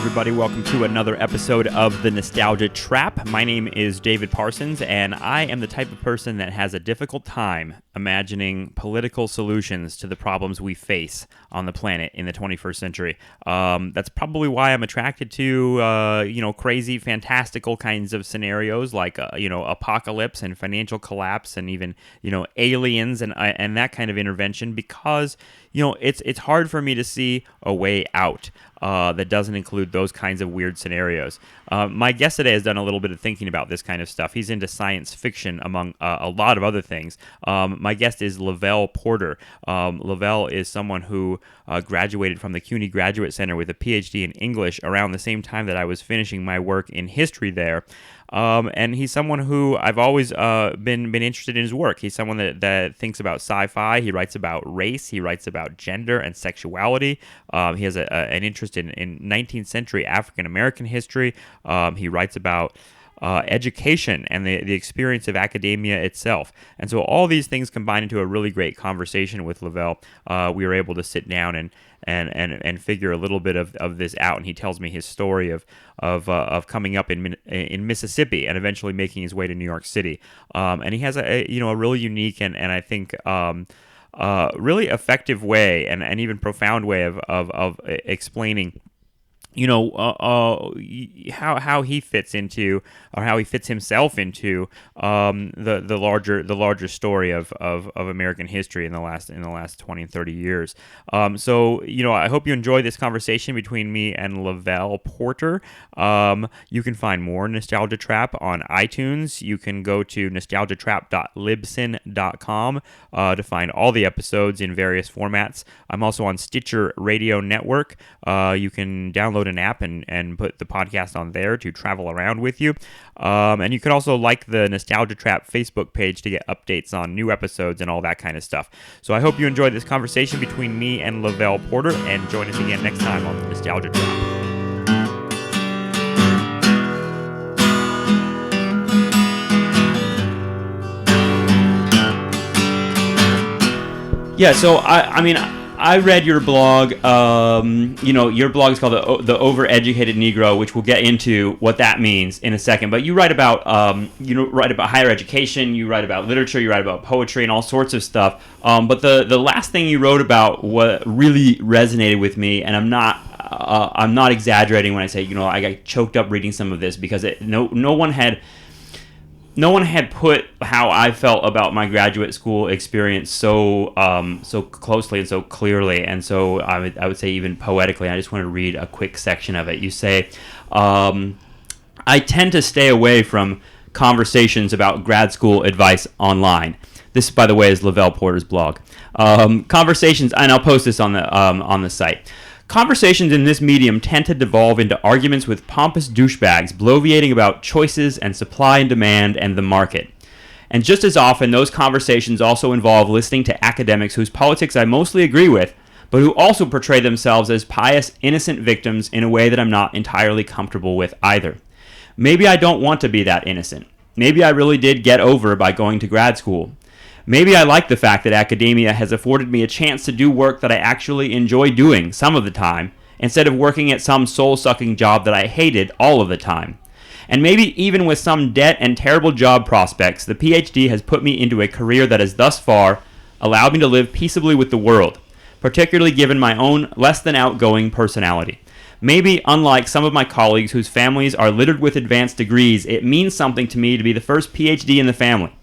everybody. Welcome to another episode of The Nostalgia Trap. My name is David Parsons, and I am the type of person that has a difficult time imagining political solutions to the problems we face on the planet in the 21st century. That's probably why I'm attracted to, crazy, fantastical kinds of scenarios like, apocalypse and financial collapse and even, aliens and that kind of intervention because, it's hard for me to see a way out that doesn't include those kinds of weird scenarios. My guest today has done a little bit of thinking about this kind of stuff. He's into science fiction, among a lot of other things. My guest is Lavelle Porter. Lavelle is someone who graduated from the CUNY Graduate Center with a PhD in English around the same time that I was finishing my work in history there. And he's someone who I've always been interested in his work. He's someone that thinks about sci-fi. He writes about race. He writes about gender and sexuality. He has an interest in 19th century African American history. He writes about education and the experience of academia itself. And so all these things combine into a really great conversation with Lavelle. We were able to sit down and figure a little bit of this out. And he tells me his story of coming up in Mississippi and eventually making his way to New York City. And he has a really unique and I think really effective way and even profound way of explaining how he fits into, or how he fits himself into the larger story of American history in the last 20 and 30 years. So I hope you enjoy this conversation between me and Lavelle Porter. You can find more Nostalgia Trap on iTunes. You can go to nostalgiatrap.libsyn.com to find all the episodes in various formats. I'm also on Stitcher Radio Network. You can download an app and put the podcast on there to travel around with you. And you can also like the Nostalgia Trap Facebook page to get updates on new episodes and all that kind of stuff. So I hope you enjoyed this conversation between me and Lavelle Porter, and join us again next time on the Nostalgia Trap. Yeah, so I read your blog. Your blog is called the Overeducated Negro, which we'll get into what that means in a second. But you write about higher education, you write about literature, you write about poetry, and all sorts of stuff. But the last thing you wrote about what really resonated with me, and I'm not exaggerating when I say I got choked up reading some of this because no one had put how I felt about my graduate school experience so closely and so clearly, and so I would say even poetically. I just want to read a quick section of it. You say, I tend to stay away from conversations about grad school advice online. This, by the way, is Lavelle Porter's blog. Conversations, and I'll post this on the site. Conversations in this medium tend to devolve into arguments with pompous douchebags bloviating about choices and supply and demand and the market. And just as often, those conversations also involve listening to academics whose politics I mostly agree with, but who also portray themselves as pious, innocent victims in a way that I'm not entirely comfortable with either. Maybe I don't want to be that innocent. Maybe I really did get over by going to grad school. Maybe I like the fact that academia has afforded me a chance to do work that I actually enjoy doing some of the time, instead of working at some soul-sucking job that I hated all of the time. And maybe even with some debt and terrible job prospects, the PhD has put me into a career that has thus far allowed me to live peaceably with the world, particularly given my own less than outgoing personality. Maybe, unlike some of my colleagues whose families are littered with advanced degrees, it means something to me to be the first PhD in the family.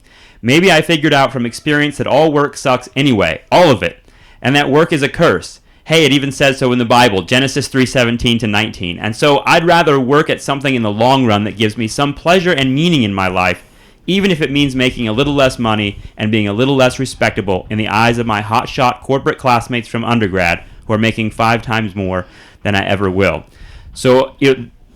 Maybe I figured out from experience that all work sucks anyway, all of it, and that work is a curse. Hey, it even says so in the Bible, Genesis 3:17-19. And so I'd rather work at something in the long run that gives me some pleasure and meaning in my life, even if it means making a little less money and being a little less respectable in the eyes of my hotshot corporate classmates from undergrad who are making 5 times more than I ever will. So,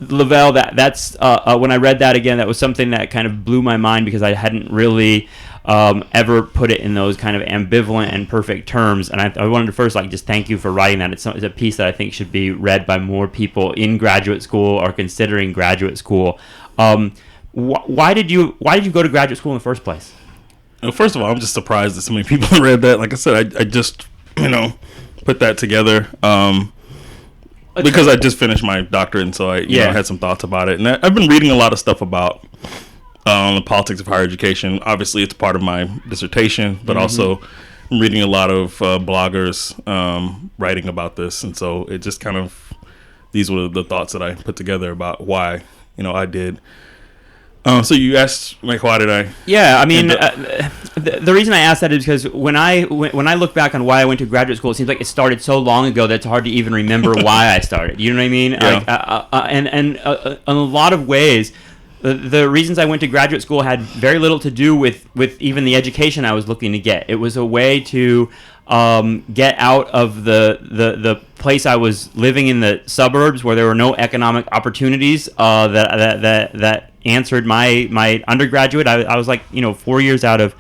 Lavelle, that's when I read that again, that was something that kind of blew my mind because I hadn't really ever put it in those kind of ambivalent and perfect terms. And I wanted to first just thank you for writing that. It's a piece that I think should be read by more people in graduate school or considering graduate school. Why did you go to graduate school in the first place? Well, first of all, I'm just surprised that so many people read that. Like I said, I just put that together. because I just finished my doctorate, and so I had some thoughts about it. And I've been reading a lot of stuff about the politics of higher education. Obviously, it's part of my dissertation, but also I'm reading a lot of bloggers writing about this. And so it just kind of, these were the thoughts that I put together about why, I did. So you asked, like, why did I? Yeah, I mean, the reason I asked that is because when I look back on why I went to graduate school, it seems like it started so long ago that it's hard to even remember why I started. You know what I mean? Yeah. And in a lot of ways, the reasons I went to graduate school had very little to do with even the education I was looking to get. It was a way to get out of the place I was living in the suburbs where there were no economic opportunities that answered my undergraduate. I was like 4 years out of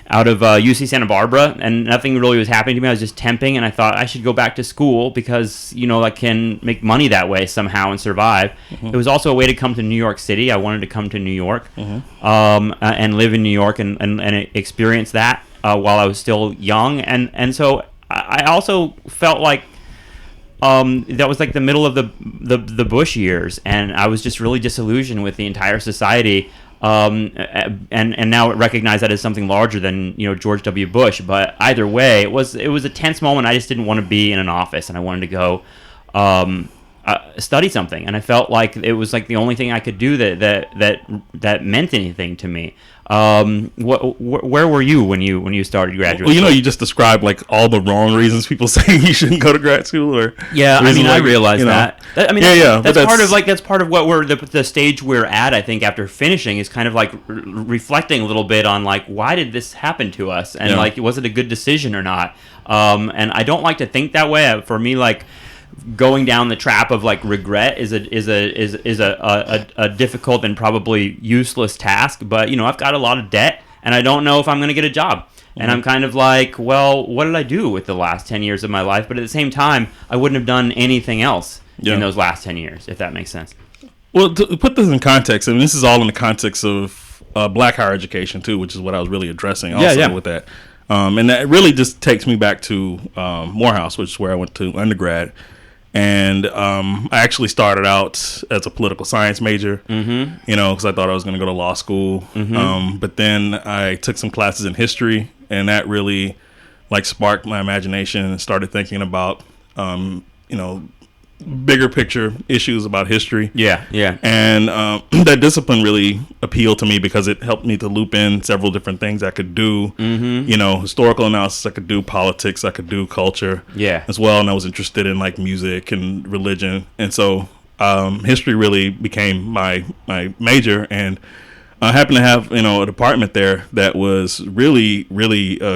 UC Santa Barbara, and nothing really was happening to me. I was just temping, and I thought I should go back to school because I can make money that way somehow and survive. It was also a way to come to New York City. I wanted to come to New York and live in New York and experience that while I was still young, and so I also felt like that was like the middle of the Bush years, and I was just really disillusioned with the entire society. And now recognize that as something larger than George W. Bush. But either way, it was a tense moment. I just didn't want to be in an office, and I wanted to go study something. And I felt like it was like the only thing I could do that meant anything to me. Where were you when you started graduate school? You just described like all the wrong reasons people say you shouldn't go to grad school, or I realize that. That's part of what we're the stage we're at. I think after finishing is kind of like reflecting a little bit on like why did this happen to us, and like was it a good decision or not? And I don't like to think that way. For me, like, going down the trap of like regret is a difficult and probably useless task. But I've got a lot of debt, and I don't know if I'm going to get a job. And I'm kind of like, well, what did I do with the last 10 years of my life? But at the same time, I wouldn't have done anything else in those last 10 years, if that makes sense. Well, to put this in context, I mean, this is all in the context of black higher education too, which is what I was really addressing also with that. And that really just takes me back to Morehouse, which is where I went to undergrad. And I actually started out as a political science major, because I thought I was going to go to law school. But then I took some classes in history, and that really like sparked my imagination and started thinking about, bigger picture issues about history. And that discipline really appealed to me because it helped me to loop in several different things I could do. Historical analysis I could do, politics I could do, culture as well. And I was interested in like music and religion, and so history really became my major. And I happened to have a department there that was really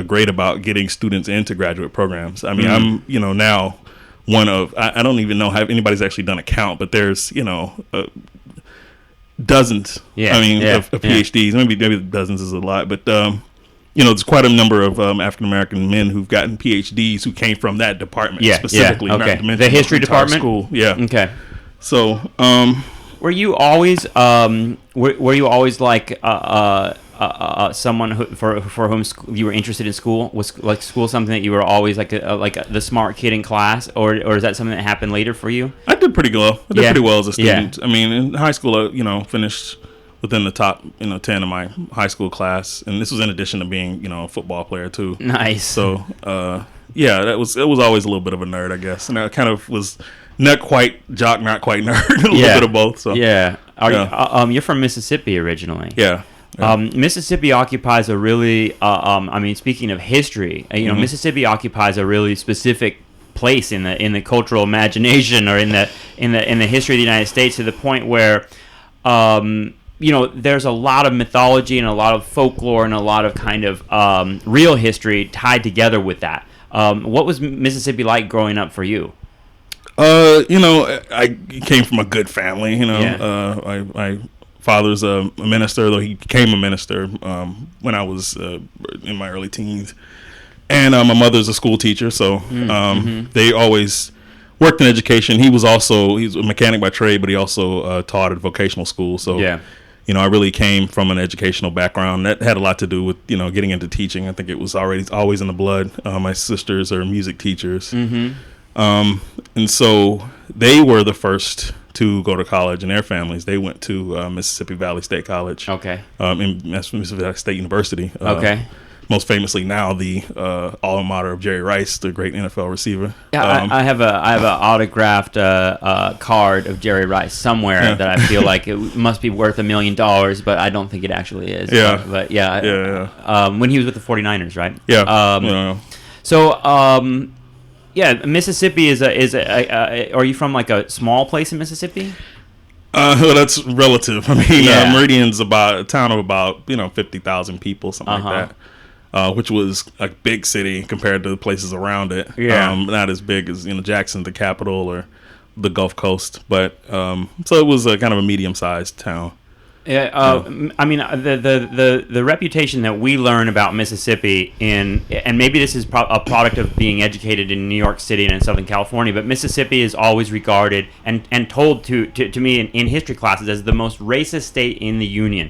great about getting students into graduate programs. I mean, I'm now one of, I don't even know if anybody's actually done a count, but there's dozens. Of PhDs. Maybe dozens is a lot, but there's quite a number of African American men who've gotten PhDs who came from that department specifically. Okay. Not to mention the history department. School. Yeah. Okay. So, were you always like someone for whom you were interested in school? Was like school something that you were always like the smart kid in class, or is that something that happened later for you? I did pretty well. I did pretty well as a student. I mean, in high school, I finished within the top 10 of my high school class, and this was in addition to being a football player too. Nice. So it was always a little bit of a nerd, I guess, and I kind of was not quite jock, not quite nerd, a little bit of both. So you're from Mississippi originally. Yeah. Mississippi occupies a really, speaking of history, Mississippi occupies a really specific place in the cultural imagination, or in the history of the United States, to the point where, there's a lot of mythology and a lot of folklore and a lot of kind of real history tied together with that. What was Mississippi like growing up for you? I came from a good family. My father's a minister, though he became a minister when I was in my early teens. And my mother's a school teacher, so they always worked in education. He's a mechanic by trade, but he also taught at vocational school. So, I really came from an educational background. That had a lot to do with, getting into teaching. I think it was always in the blood. My sisters are music teachers. And so they were the first to go to college in their families. They went to Mississippi Valley State College. Okay. In Mississippi Valley State University. Okay. Most famously now the alma mater of Jerry Rice, the great NFL receiver. Yeah, I have an autographed card of Jerry Rice somewhere that I feel like it must be worth $1 million, but I don't think it actually is. Yeah. But when he was with the 49ers, right? Yeah. So, Mississippi is are you from like a small place in Mississippi? Well, that's relative. I mean, Meridian's about a town of about 50,000 people, something like that. Which was a big city compared to the places around it. Yeah. Not as big as Jackson, the capital, or the Gulf Coast, but so it was a kind of a medium-sized town. Yeah. I mean, the reputation that we learn about Mississippi and maybe this is a product of being educated in New York City and in Southern California, but Mississippi is always regarded and told to me in history classes as the most racist state in the Union.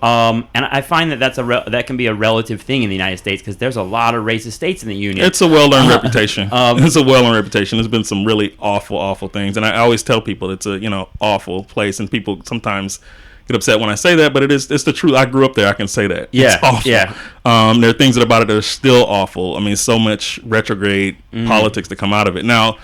And I find that that can be a relative thing in the United States because there's a lot of racist states in the Union. It's a well-earned reputation. It's a well-earned reputation. There's been some really awful things, and I always tell people it's a awful place, and people sometimes get upset when I say that, but it's the truth. I grew up there. I can say that. Yeah, it's awful. Yeah. There are things about it that are still awful. I mean, so much retrograde politics that come out of it. Now,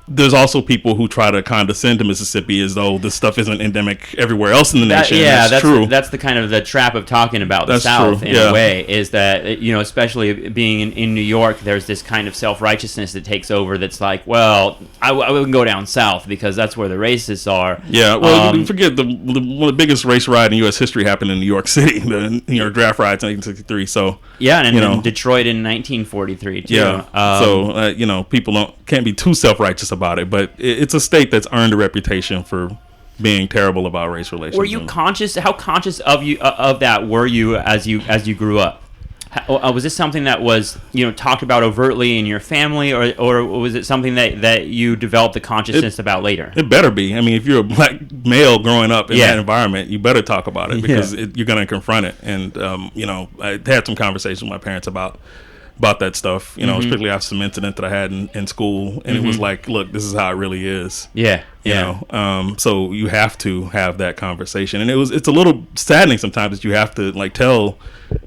there's also people who try to condescend to Mississippi as though this stuff isn't endemic everywhere else in the nation. That's true. That's the kind of the trap of talking about the South in a way, is that, especially being in New York, there's this kind of self-righteousness that takes over that's like, well, I wouldn't go down South because that's where the racists are. Yeah, well, you forget one of the biggest race riot in U.S. history happened in New York City, the New York draft riots in 1963. So and in Detroit in 1943 too. Yeah, people can't be too self-righteous about it, but it's a state that's earned a reputation for being terrible about race relations. Were you conscious? How conscious of that were you as you grew up? Was this something that was talked about overtly in your family, or was it something that you developed the consciousness about later? It better be. I mean, if you're a black male growing up in that environment, you better talk about it because you're going to confront it. And I had some conversations with my parents about that stuff, particularly after some incident that I had in school, and it was like, look, this is how it really is. So you have to have that conversation, and it's a little saddening sometimes that you have to tell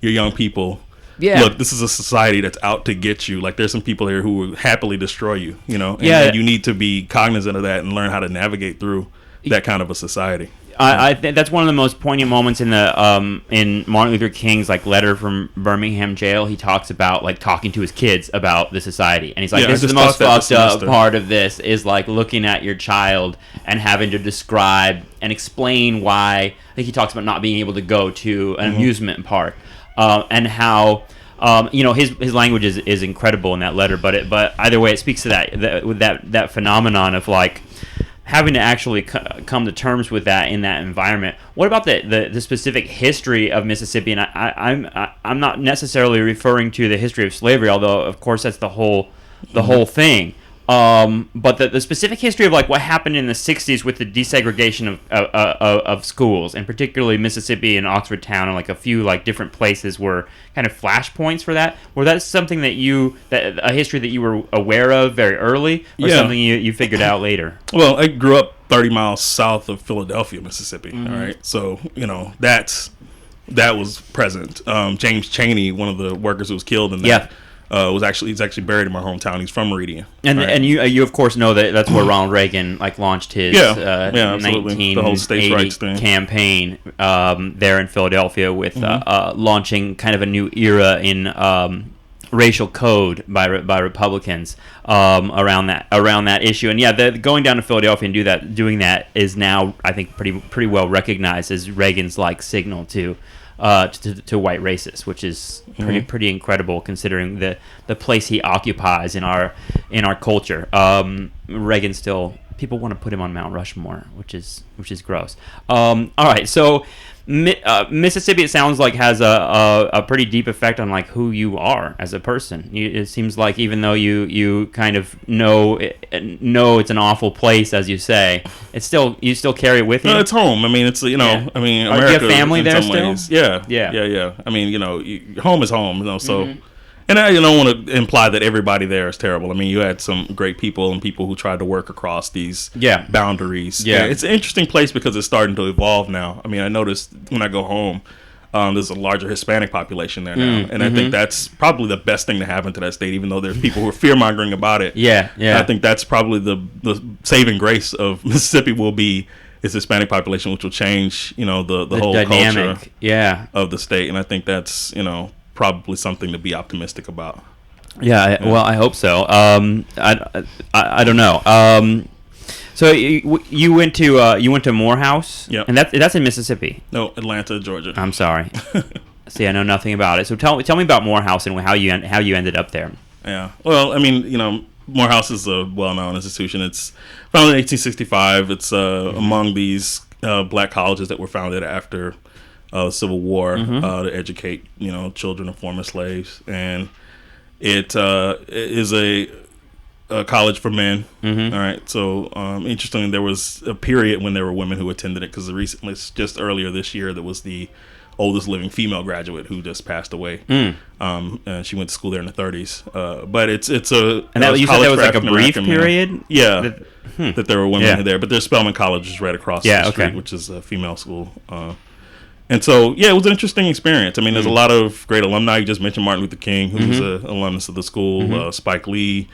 your young people, look, this is a society that's out to get you. Like, there's some people here who will happily destroy you, and you need to be cognizant of that and learn how to navigate through that kind of a society. I think that's one of the most poignant moments in Martin Luther King's letter from Birmingham jail. He talks about talking to his kids about the society, and he's like, "This is the most fucked up part of this is looking at your child and having to describe and explain why." I think he talks about not being able to go to an amusement park, and how his language is incredible in that letter. But either way, it speaks to that phenomenon of having to actually come to terms with that in that environment. What about the specific history of Mississippi? And I'm not necessarily referring to the history of slavery, although of course that's the whole thing. But the specific history of what happened in the 60s with the desegregation of schools, and particularly Mississippi and Oxford Town and a few different places were kind of flashpoints for that. Were that something that a history that you were aware of very early, or something you figured out later? Well, I grew up 30 miles south of Philadelphia, Mississippi. All right, so that was present. James Chaney, one of the workers who was killed in that. He's actually buried in my hometown. He's from Meridian, and you of course know that's where Ronald Reagan launched his 1980 campaign there in Philadelphia with launching kind of a new era in racial code by Republicans around that issue. And going down to Philadelphia and doing that is now, I think, pretty well recognized as Reagan's signal to white racists, which is pretty incredible considering the place he occupies in our culture. Reagan still, people want to put him on Mount Rushmore, which is gross. All right, so Mississippi, it sounds like, has a pretty deep effect on who you are as a person. It seems like even though you kind of know it's an awful place, as you say, you still carry it with you. No, it's home. I mean, it's America. Do you have family there still? Yeah. I mean, home is home. So And I don't want to imply that everybody there is terrible. I mean, you had some great people and people who tried to work across these boundaries. Yeah. It's an interesting place because it's starting to evolve now. I mean, I noticed when I go home, there's a larger Hispanic population there now. And I think that's probably the best thing to happen to that state, even though there's people who are fear-mongering about it. Yeah. I think that's probably the saving grace of Mississippi will be its Hispanic population, which will change, the whole dynamic culture of the state. And I think that's, probably something to be optimistic about. Yeah. Well, I hope so. I don't know. So you went to Morehouse? Yeah. And that's in Mississippi? No, Atlanta, Georgia. I'm sorry. See, I know nothing about it. So tell me about Morehouse and how you ended up there. Yeah. Well, I mean, Morehouse is a well-known institution. It's founded in 1865. It's among these black colleges that were founded after the Civil War to educate, children of former slaves. And it is a college for men. All right. So, interestingly, there was a period when there were women who attended it because recently, just earlier this year, there was the oldest living female graduate who just passed away. And she went to school there in the 30s. But it's a and that, you said that was like a brief period. Yeah, that there were women there. But there's Spelman College is right across the street, okay. which is a female school. And so, it was an interesting experience. I mean, there's a lot of great alumni. You just mentioned Martin Luther King, who was an alumnus of the school, Spike Lee,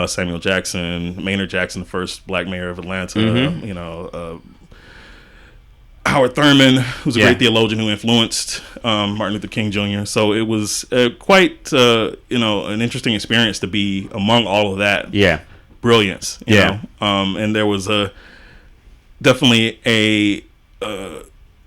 Samuel Jackson, Maynard Jackson, the first black mayor of Atlanta, Howard Thurman, who's a great theologian who influenced Martin Luther King Jr. So it was quite, an interesting experience to be among all of that brilliance. You know? And there was definitely a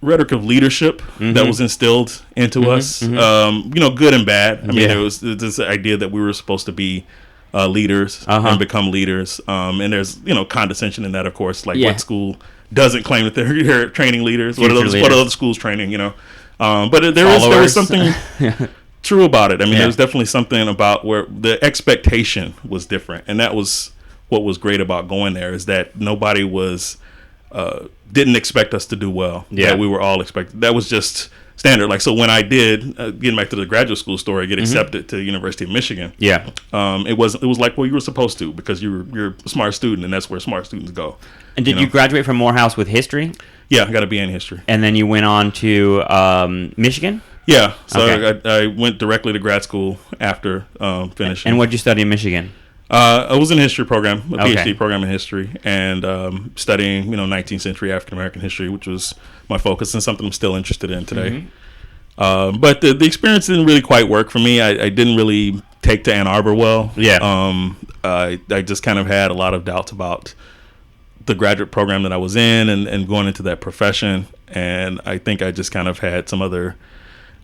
rhetoric of leadership that was instilled into us, good and bad. I mean, there was this idea that we were supposed to be leaders and become leaders. And there's, condescension in that, of course, like what school doesn't claim that they're training leaders. What are other schools training, but there was something true about it. I mean, there's definitely something about where the expectation was different. And that was what was great about going there, is that nobody was didn't expect us to do well. That we were all expected. That was just standard. Like, so when I did, getting back to the graduate school story, get accepted to the University of Michigan. It was like, well, you were supposed to, because you're a smart student, and that's where smart students go. And did you graduate from Morehouse with history? Yeah, I got a BA in history. And then you went on to Michigan? Yeah, so I went directly to grad school after finishing. And what did you study in Michigan? I was in a history program, a PhD program in history, and studying, 19th century African American history, which was my focus and something I'm still interested in today. But the experience didn't really quite work for me. I didn't really take to Ann Arbor well. I just kind of had a lot of doubts about the graduate program that I was in and going into that profession. And I think I just kind of had some other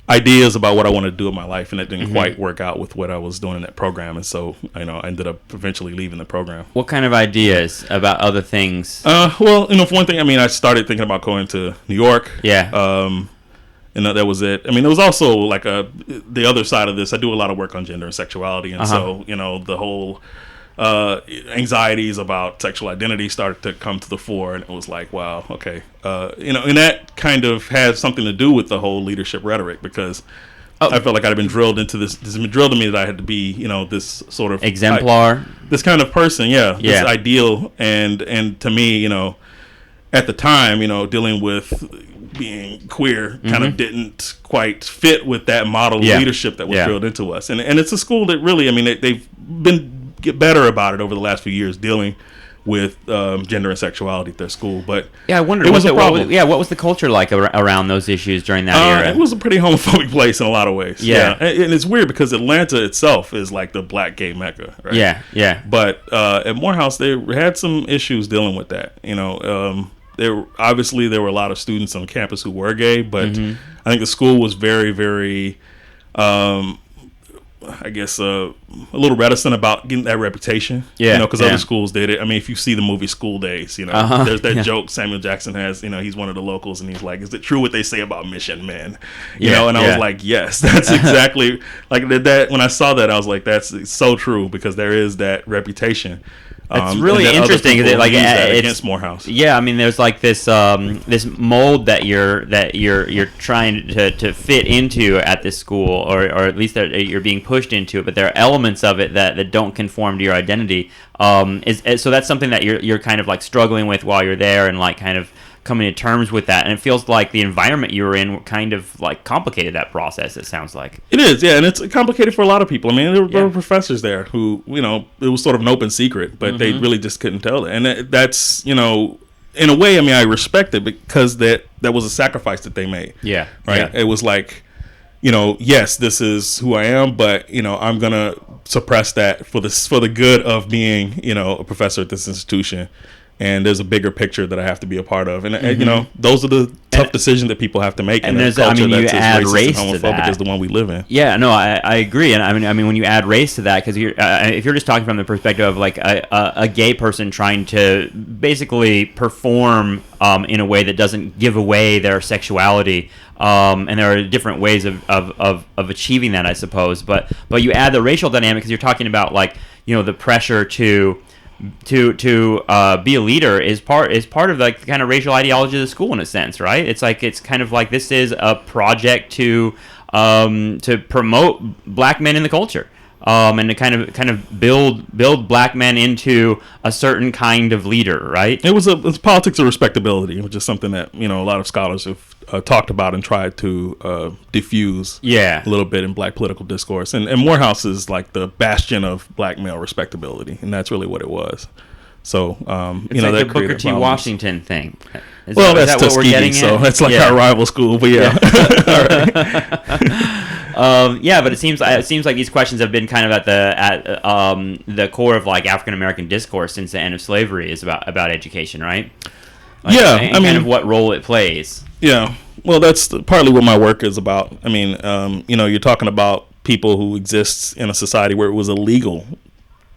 ideas about what I wanted to do in my life, and it didn't quite work out with what I was doing in that program. And so, I ended up eventually leaving the program. What kind of ideas about other things? Well, for one thing, I started thinking about going to New York. And that was it. I mean, there was also like the other side of this. I do a lot of work on gender and sexuality. And so, the whole anxieties about sexual identity started to come to the fore, and it was like, wow, okay, and that kind of had something to do with the whole leadership rhetoric, because I felt like I'd been drilled into this. This had been drilled to me that I had to be, this sort of exemplar, this kind of person, this ideal, and to me, at the time, dealing with being queer kind of didn't quite fit with that model of leadership that was drilled into us, and it's a school that really, they've been get better about it over the last few years, dealing with gender and sexuality at their school. But I wondered, it was a problem. What was the culture like around those issues during that era? It was a pretty homophobic place in a lot of ways. And it's weird because Atlanta itself is like the black gay mecca, right? But at Morehouse, they had some issues dealing with that. There were a lot of students on campus who were gay, but I think the school was very, very I guess a little reticent about getting that reputation, because other schools did it. I mean, if you see the movie School Days, there's that joke Samuel Jackson has, he's one of the locals, and he's like, is it true what they say about Mission Men? And I was like, yes, that's exactly like that. When I saw that, I was like, that's so true, because there is that reputation. It's really interesting because it's against Morehouse. Yeah, I mean, there's like this this mold that you're trying to fit into at this school, or at least that you're being pushed into it. But there are elements of it that don't conform to your identity. So that's something that you're kind of like struggling with while you're there, and like kind of coming to terms with that. And it feels like the environment you were in kind of like complicated that process. It sounds like it is, yeah, and it's complicated for a lot of people. I mean, there were professors there who, it was sort of an open secret, but they really just couldn't tell it. And that's, in a way, I mean, I respect it because that was a sacrifice that they made. Yeah, right. Yeah. It was like, yes, this is who I am, but I'm gonna suppress that for the good of being, a professor at this institution. And there's a bigger picture that I have to be a part of, and those are the tough decisions that people have to make. And in a culture that's as racist race and to that as the one we live in. Yeah, no, I agree, and I mean when you add race to that, because if you're just talking from the perspective of like a gay person trying to basically perform in a way that doesn't give away their sexuality, and there are different ways of achieving that, I suppose. But you add the racial dynamic because you're talking about like the pressure to be a leader is part of like the kind of racial ideology of the school in a sense, right? It's kind of like this is a project to promote black men in the culture, and to kind of build black men into a certain kind of leader, right? It's politics of respectability, which is something that a lot of scholars have talked about and tried to diffuse a little bit in black political discourse. And Morehouse is like the bastion of black male respectability, and that's really what it was. So it's like the Booker T. Washington thing. That's what we're getting at? So that's like our rival school, but yeah. All right. But it seems like these questions have been kind of at the core of like African American discourse since the end of slavery is about education, right? And kind of what role it plays. Yeah, well, that's partly what my work is about. I mean, you're talking about people who exist in a society where it was illegal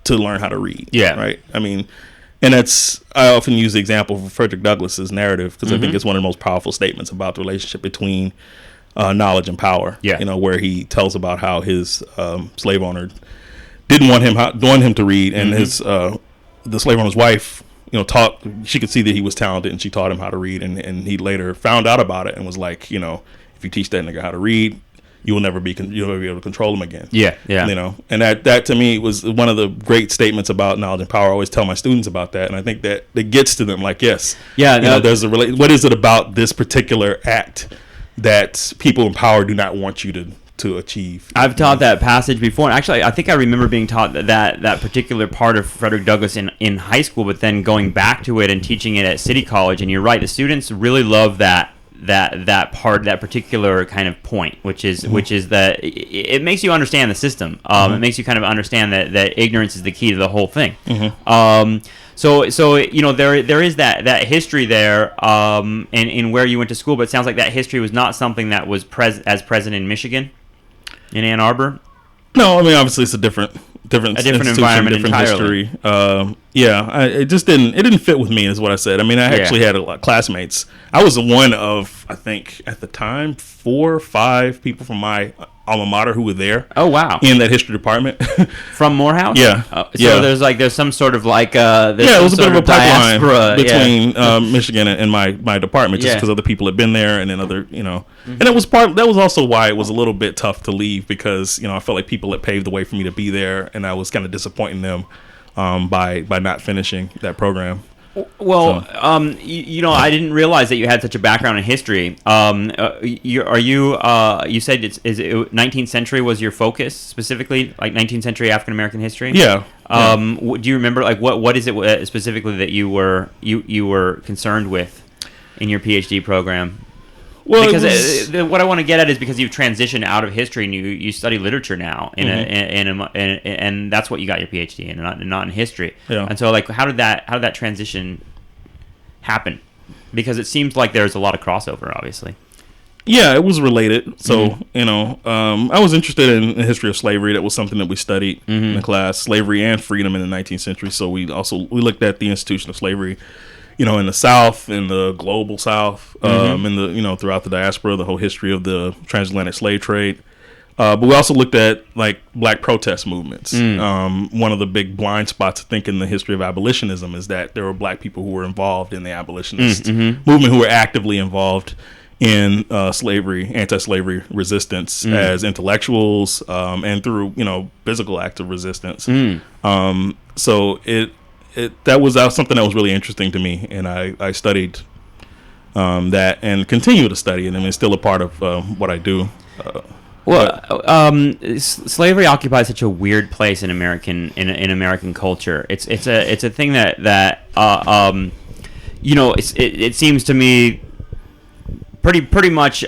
to learn how to read. Yeah, right. I mean, and I often use the example of Frederick Douglass's narrative because I think it's one of the most powerful statements about the relationship between knowledge and power. Yeah, where he tells about how his slave owner didn't want him to read, and his the slave owner's wife. She could see that he was talented, and she taught him how to read, and he later found out about it and was like, if you teach that nigga how to read, you'll never be able to control him again. Yeah. And that to me was one of the great statements about knowledge and power. I always tell my students about that, and I think that it gets to them. Like, yes, there's what is it about this particular act that people in power do not want you to achieve? I've taught that passage before. Actually, I think I remember being taught that particular part of Frederick Douglass in high school, but then going back to it and teaching it at City College. And you're right, the students really love that particular kind of point, which is that it makes you understand the system. It makes you kind of understand that ignorance is the key to the whole thing. So there is that history there, in where you went to school, but it sounds like that history was not something that was present in Michigan, in Ann Arbor. No, I mean, obviously it's a different environment, different entirely. History. It just didn't fit with me, is what I said. I mean, I actually had a lot of classmates. I was one of, I think at the time, 4 or 5 people from my alma mater who were there. Oh wow! In that history department. From Morehouse. Yeah. So there's some sort of like it was a bit of a pipeline between Michigan and my department, just because other people had been there, and then other and it was that was also why it was a little bit tough to leave, because I felt like people had paved the way for me to be there, and I was kind of disappointing them by not finishing that program. Well, I didn't realize that you had such a background in history. You said is it 19th century was your focus specifically, like 19th century African American history? Yeah. Do you remember like what is it specifically that you were concerned with in your PhD program? Well, because what I want to get at is because you've transitioned out of history and you study literature now, and that's what you got your PhD in, not in history. Yeah. And so, like, how did that transition happen? Because it seems like there's a lot of crossover, obviously. Yeah, it was related. So, I was interested in the history of slavery. That was something that we studied in the class, slavery and freedom in the 19th century. So we looked at the institution of slavery, in the South, in the global South, in the throughout the diaspora, the whole history of the transatlantic slave trade, But we also looked at like black protest movements. One of the big blind spots, I think, in the history of abolitionism is that there were black people who were involved in the abolitionist movement, who were actively involved in slavery, anti-slavery resistance as intellectuals and through, physical acts of resistance. So that was something that was really interesting to me, and I studied that and continue to study it, and it's still a part of what I do. Slavery occupies such a weird place in American culture. It's a thing that it seems to me pretty much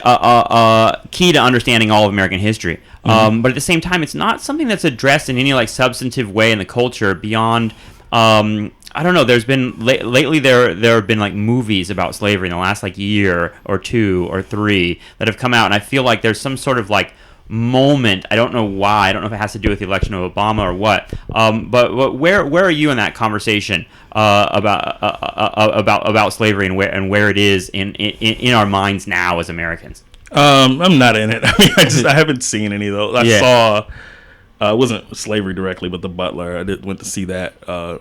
key to understanding all of American history. But at the same time, it's not something that's addressed in any like substantive way in the culture beyond. I don't know. There's been lately there have been like movies about slavery in the last like year or 2 or 3 that have come out, and I feel like there's some sort of like moment. I don't know why. I don't know if it has to do with the election of Obama or what. But where are you in that conversation about slavery and where it is in our minds now as Americans? I'm not in it. I mean, I haven't seen any of those. I saw. It wasn't slavery directly, but The Butler. I went to see that.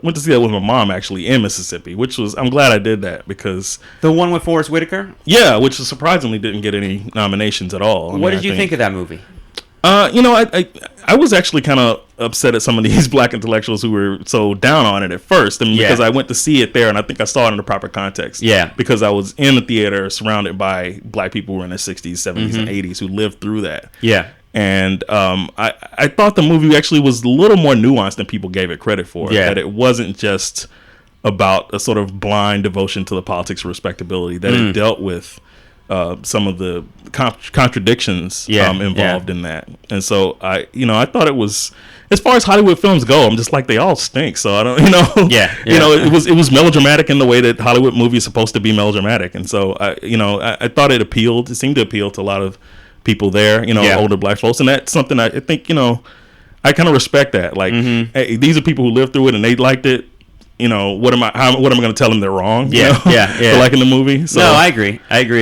Went to see that with my mom actually in Mississippi, I'm glad I did that because the one with Forrest Whitaker. Yeah, which surprisingly didn't get any nominations at all. What did you think of that movie? I was actually kind of upset at some of these black intellectuals who were so down on it at first. I mean, because I went to see it there, and I think I saw it in the proper context. Yeah. Because I was in the theater surrounded by black people who were in their 60s, 70s, and 80s who lived through that. Yeah. And I thought the movie actually was a little more nuanced than people gave it credit for. Yeah. That it wasn't just about a sort of blind devotion to the politics of respectability, that it dealt with some of the contradictions involved in that. And so I thought it was, as far as Hollywood films go, I'm just like, they all stink. So I don't, it was melodramatic in the way that Hollywood movies are supposed to be melodramatic. And so I thought it appealed. It seemed to appeal to a lot of people there, older black folks. And that's something I think, I kind of respect that. Like, hey, these are people who lived through it and they liked it. What am I going to tell them they're wrong? For liking the movie. So, no, I agree.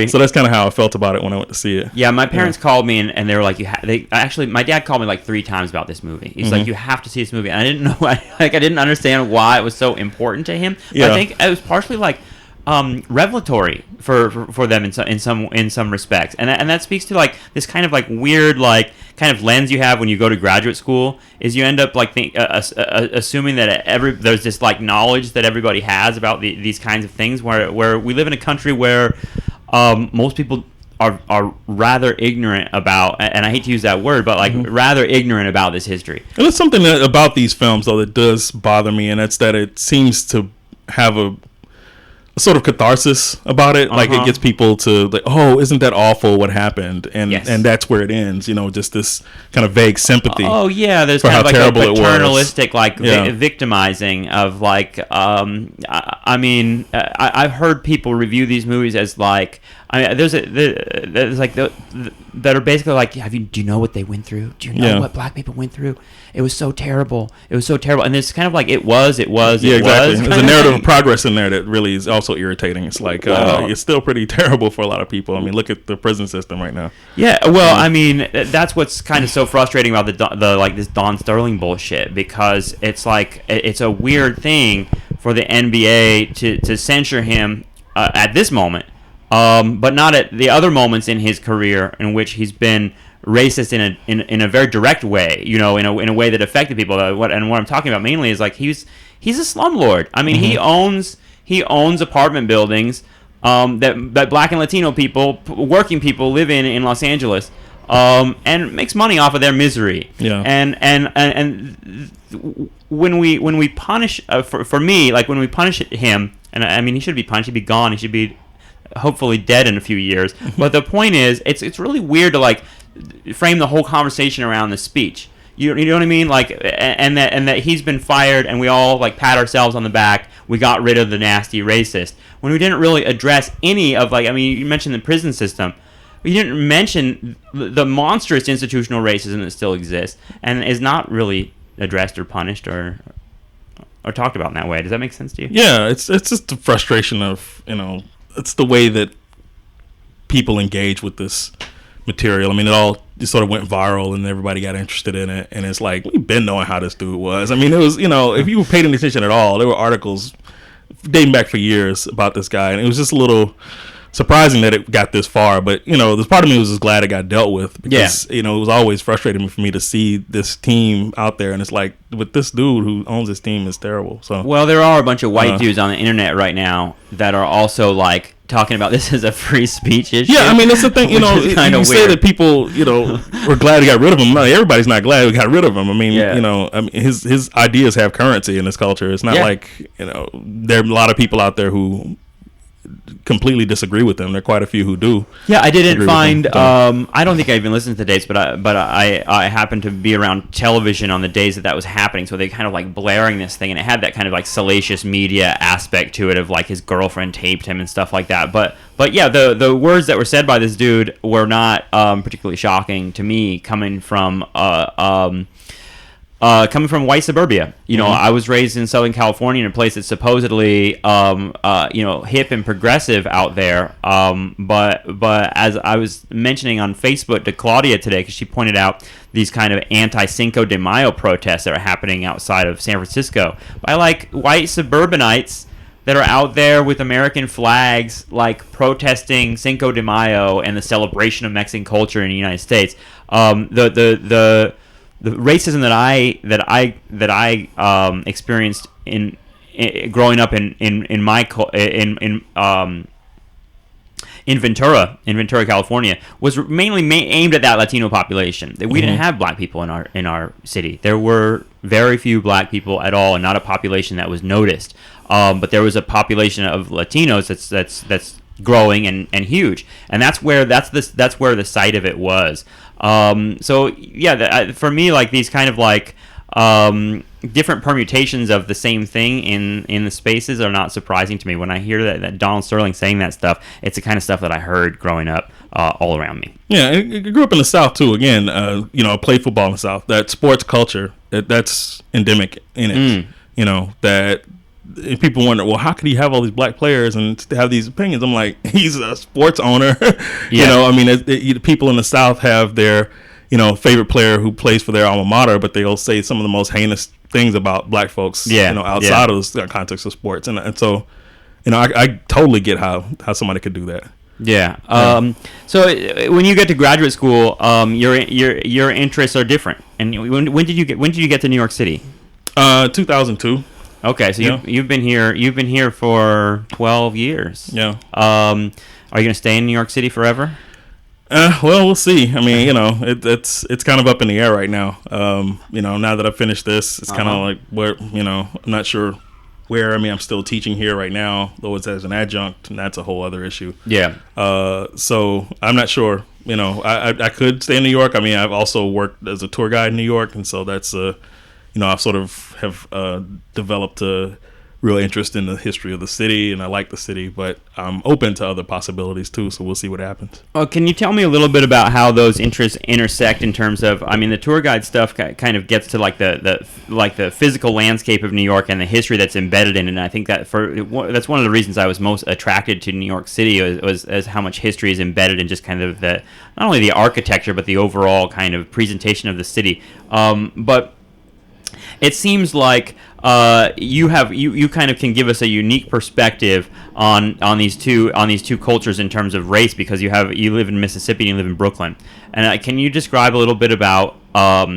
So that's kind of how I felt about it when I went to see it. Yeah, my parents called me and they were like, my dad called me like 3 times about this movie. He's like, you have to see this movie. And I didn't know, I didn't understand why it was so important to him. But I think it was partially like revelatory for them in some respects, and that speaks to like this kind of like weird like kind of lens you have when you go to graduate school, is you end up like assuming that there's this like knowledge that everybody has about these kinds of things, where we live in a country where most people are rather ignorant about, and I hate to use that word, but like rather ignorant about this history. And there's something about these films though that does bother me, and that's that it seems to have a sort of catharsis about it. Like it gets people to like, oh, isn't that awful what happened? And that's where it ends, just this kind of vague sympathy. Oh yeah, there's kind of like a paternalistic like victimizing of like I mean I've heard people review these movies as like, I mean, there's like that are basically like, do you know what they went through? Do you know what black people went through? It was so terrible. It was so terrible. And it's kind of like it was. Yeah, exactly. There's a narrative of progress in there that really is also irritating. It's like it's still pretty terrible for a lot of people. I mean, look at the prison system right now. Yeah, well, I mean, that's what's kind of so frustrating about the like this Don Sterling bullshit, because it's like it's a weird thing for the NBA to censure him at this moment. But not at the other moments in his career in which he's been racist in a very direct way, in a way that affected people. What I'm talking about mainly is like he's a slumlord. I mean, he owns apartment buildings that black and Latino people, working people, live in Los Angeles, and makes money off of their misery. Yeah. And when we punish for me, like when we punish him, and I mean he should be punished. He'd be gone. He should be hopefully dead in a few years. But the point is, it's really weird to like frame the whole conversation around the speech. You know what I mean? Like, and that he's been fired, and we all like pat ourselves on the back. We got rid of the nasty racist, when we didn't really address any of like. I mean, you mentioned the prison system. You didn't mention the monstrous institutional racism that still exists and is not really addressed or punished or talked about in that way. Does that make sense to you? Yeah, it's just the frustration of it's the way that people engage with this material. I mean, it all just sort of went viral and everybody got interested in it. And it's like, we've been knowing how this dude was. I mean, it was, if you paid any attention at all, there were articles dating back for years about this guy. And it was just a little surprising that it got this far. But, this part of me was just glad it got dealt with. Because, it was always frustrating for me to see this team out there. And it's like, with this dude who owns this team is terrible. So, well, there are a bunch of white dudes on the internet right now that are also like talking about this as a free speech issue. Yeah, I mean, that's the thing. You say that people, were glad we got rid of him. No, everybody's not glad we got rid of him. I mean, his ideas have currency in this culture. It's not like, there are a lot of people out there who completely disagree with them. There are quite a few who do. Yeah, I didn't find. I don't think I even listened to the dates, but I happened to be around television on the days that was happening. So they kind of like blaring this thing, and it had that kind of like salacious media aspect to it, of like his girlfriend taped him and stuff like that. But yeah, the words that were said by this dude were not particularly shocking to me, coming from white suburbia. I was raised in Southern California in a place that's supposedly, hip and progressive out there. But as I was mentioning on Facebook to Claudia today, because she pointed out these kind of anti-Cinco de Mayo protests that are happening outside of San Francisco by like white suburbanites that are out there with American flags, like protesting Cinco de Mayo and the celebration of Mexican culture in the United States. The racism that I experienced in growing up in Ventura, California, was mainly aimed at that Latino population. We didn't have black people in our city. There were very few black people at all, and not a population that was noticed. But there was a population of Latinos that's growing and huge, and that's where the site of it was. So yeah, for me, like these kind of like different permutations of the same thing in the spaces are not surprising to me. When I hear that Donald Sterling saying that stuff, it's the kind of stuff that I heard growing up all around me. Yeah, I grew up in the South too. Again, I played football in the South. That sports culture, that's endemic in it. That people wonder, well, how could he have all these black players and have these opinions? I'm like, he's a sports owner. People in the South have their, favorite player who plays for their alma mater, but they'll say some of the most heinous things about black folks, outside of the context of sports. And so, I totally get how somebody could do that. Yeah. So when you get to graduate school, your interests are different. And when did you get to New York City? 2002. Okay, so you've been here for 12 years. Yeah. Are you gonna stay in New York City forever? Well, we'll see. I mean, it's kind of up in the air right now. Now that I've finished this, it's kind of like where, I'm not sure where. I mean, I'm still teaching here right now, though it's as an adjunct, and that's a whole other issue. Yeah. So I'm not sure. I could stay in New York. I mean, I've also worked as a tour guide in New York, and so that's I sort of have developed a real interest in the history of the city, and I like the city, but I'm open to other possibilities too, so we'll see what happens. Can you tell me a little bit about how those interests intersect in terms of, I mean, the tour guide stuff kind of gets to like the physical landscape of New York and the history that's embedded in it, and I think that's one of the reasons I was most attracted to New York City was as how much history is embedded in just kind of not only the architecture, but the overall kind of presentation of the city. But it seems like you kind of can give us a unique perspective on these two cultures in terms of race, because you live in Mississippi and you live in Brooklyn. And can you describe a little bit about how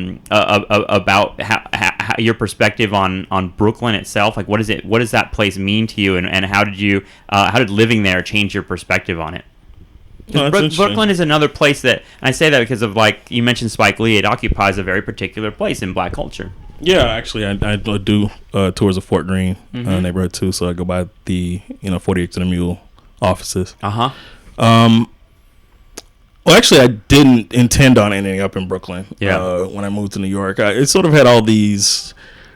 your perspective on Brooklyn itself? Like, what does that place mean to you, and how did living there change your perspective on it? Brooklyn is another place that, and I say that because of, like, you mentioned Spike Lee. It occupies a very particular place in black culture. Yeah, actually, I do tours of Fort Greene neighborhood too. So I go by the 48 to the Mule offices. Well, actually, I didn't intend on ending up in Brooklyn. Yeah. When I moved to New York, I sort of had all these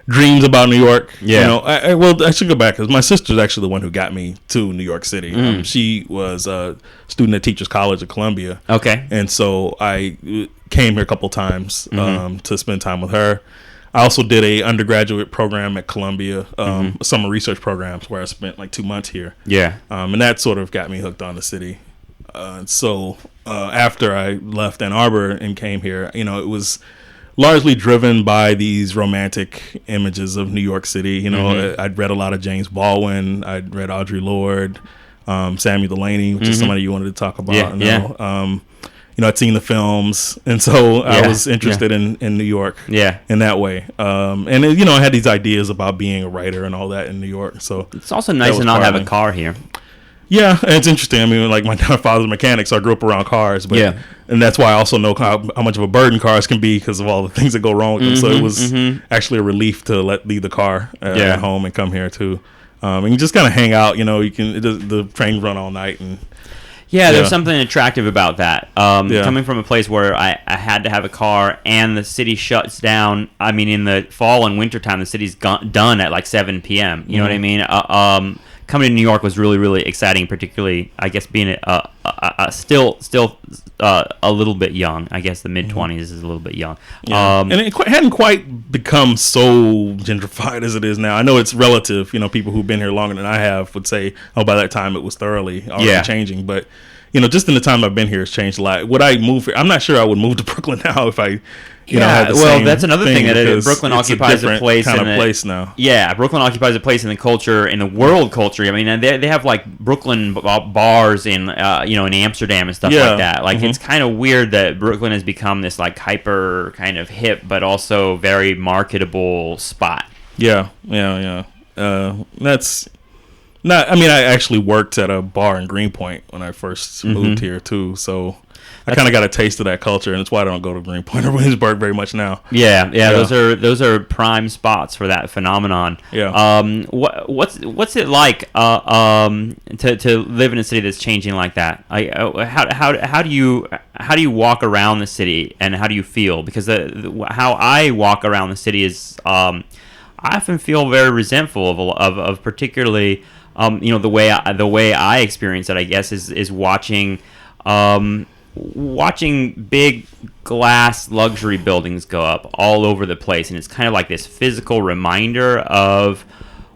dreams about New York. Yeah. I should go back, because my sister's actually the one who got me to New York City. She was a student at Teachers College at Columbia. Okay. And so I came here a couple times to spend time with her. I also did a undergraduate program at Columbia, summer research programs, where I spent like 2 months here. Yeah. And that sort of got me hooked on the city. So after I left Ann Arbor and came here, it was largely driven by these romantic images of New York City. I'd read a lot of James Baldwin. I'd read Audre Lorde, Samuel Delany, which is somebody you wanted to talk about. I'd seen the films, and so I was interested in New York in that way. And I had these ideas about being a writer and all that in New York. So it's also nice to not have a car here. Yeah, and it's interesting. I mean, like my father's a mechanic, so I grew up around cars. But, and that's why I also know how much of a burden cars can be because of all the things that go wrong with them. So it was actually a relief to leave the car at home and come here too. And you just kind of hang out. The trains run all night and. Yeah, there's something attractive about that. Coming from a place where I had to have a car and the city shuts down. I mean, in the fall and winter time, the city's done at like 7 p.m. You know what I mean? Coming to New York was really, really exciting, particularly, I guess, being still a little bit young. I guess the mid-20s is a little bit young. And it hadn't quite become so gentrified as it is now. I know it's relative. People who've been here longer than I have would say, oh, by that time it was thoroughly already changing. But, just in the time I've been here, it's changed a lot. Would I move here? I'm not sure I would move to Brooklyn now if I... that's another thing that Brooklyn occupies a place kind of place now. Yeah, Brooklyn occupies a place in the culture, in the world culture. I mean, they have like Brooklyn bars in in Amsterdam and stuff like that. Like it's kind of weird that Brooklyn has become this like hyper kind of hip, but also very marketable spot. That's not. I mean, I actually worked at a bar in Greenpoint when I first moved here too, so. I kind of got a taste of that culture, and that's why I don't go to Greenpoint or Williamsburg very much now. Yeah. Those are prime spots for that phenomenon. Yeah. What's it like to live in a city that's changing like that? How do you walk around the city, and how do you feel? Because how I walk around the city is I often feel very resentful of particularly the way I experience it. I guess is watching big glass luxury buildings go up all over the place, and it's kind of like this physical reminder of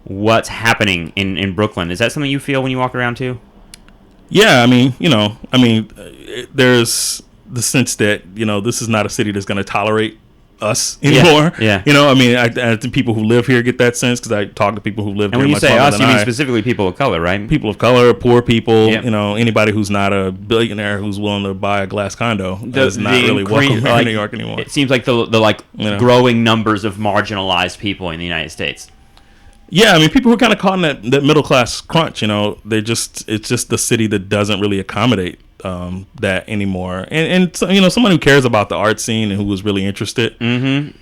what's happening in Brooklyn. Is that something you feel when you walk around too? Yeah, I mean, there's the sense that this is not a city that's going to tolerate us anymore. Yeah. I think people who live here get that sense because I talk to people who live here. And when you much say us, you mean I. specifically people of color, right? People of color, poor people, anybody who's not a billionaire who's willing to buy a glass condo is not really welcome in New York anymore. It seems like the growing numbers of marginalized people in the United States. Yeah, I mean, people who are kind of caught in that middle class crunch. It's just the city that doesn't really accommodate that anymore. And someone who cares about the art scene and who was really interested. On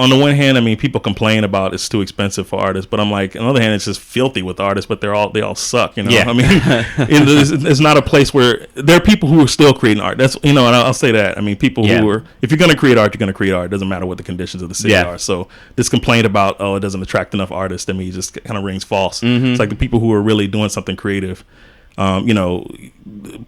the one hand, I mean, people complain about it's too expensive for artists, but I'm like, on the other hand, it's just filthy with artists, but they all suck. I mean, it's not a place where there are people who are still creating art. That's and I'll say that. I mean, people who are, if you're going to create art, you're going to create art. It doesn't matter what the conditions of the city are. So this complaint about it doesn't attract enough artists to me just kind of rings false. It's like the people who are really doing something creative.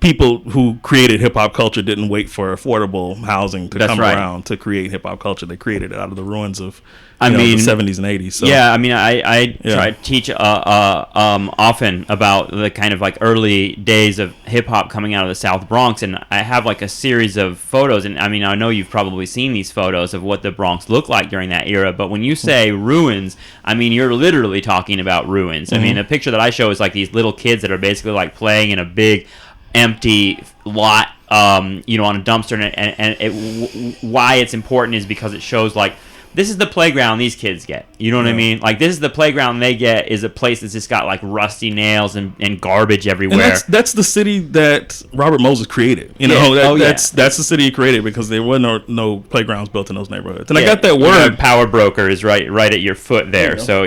People who created hip hop culture didn't wait for affordable housing to come around to create hip hop culture. They created it out of the ruins of the 70s and 80s. So. Yeah, I mean, I try to teach often about the kind of like early days of hip hop coming out of the South Bronx, and I have like a series of photos. And I mean, I know you've probably seen these photos of what the Bronx looked like during that era. But when you say ruins, I mean, you're literally talking about ruins. I mean, the picture that I show is like these little kids that are basically like playing in a big empty lot, on a dumpster, and why it's important is because it shows like this is the playground these kids get. You know what I mean? Like, this is the playground they get, is a place that's just got like rusty nails and garbage everywhere. And that's the city that Robert Moses created. That's the city he created because there were no playgrounds built in those neighborhoods. And I got that word. Power broker is right at your foot there. So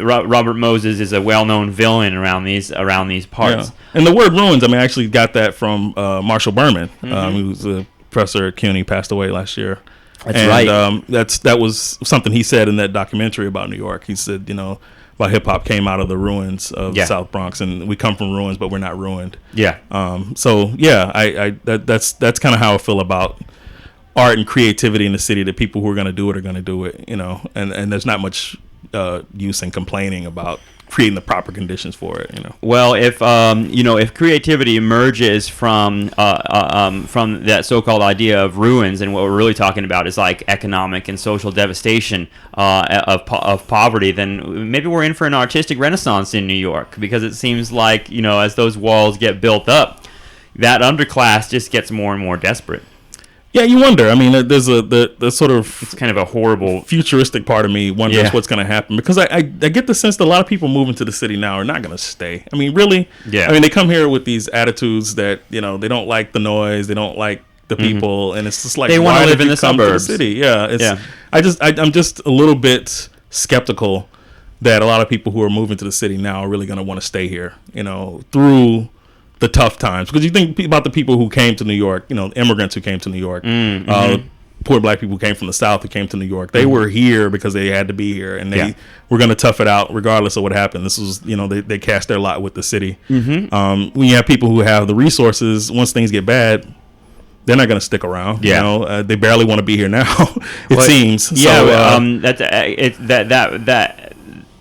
Robert Moses is a well-known villain around these parts. Yeah. And the word ruins, I mean, I actually got that from Marshall Berman, who was a professor at CUNY, passed away last year. That's right. That was something he said in that documentary about New York. He said, about hip hop came out of the ruins of the South Bronx, and we come from ruins, but we're not ruined. Yeah. That's kind of how I feel about art and creativity in the city. That people who are going to do it are going to do it. And there's not much use in complaining about creating the proper conditions for it. Well, if creativity emerges from that so-called idea of ruins, and what we're really talking about is like economic and social devastation of poverty, then maybe we're in for an artistic renaissance in New York, because it seems like as those walls get built up, that underclass just gets more and more desperate. Yeah, you wonder. I mean, there's the sort of... It's kind of a horrible... futuristic part of me wonders what's going to happen. Because I get the sense that a lot of people moving to the city now are not going to stay. I mean, really? Yeah. I mean, they come here with these attitudes that, they don't like the noise, they don't like the people, and it's just like... They want to live in the suburbs. To the city? Yeah. I'm just a little bit skeptical that a lot of people who are moving to the city now are really going to want to stay here, through... the tough times, because you think about the people who came to New York, immigrants who came to New York, poor black people who came from the South who came to New York. They were here because they had to be here, and they were going to tough it out regardless of what happened. This was, they cast their lot with the city. When you have people who have the resources, once things get bad, they're not going to stick around. They barely want to be here now. It seems. Yeah.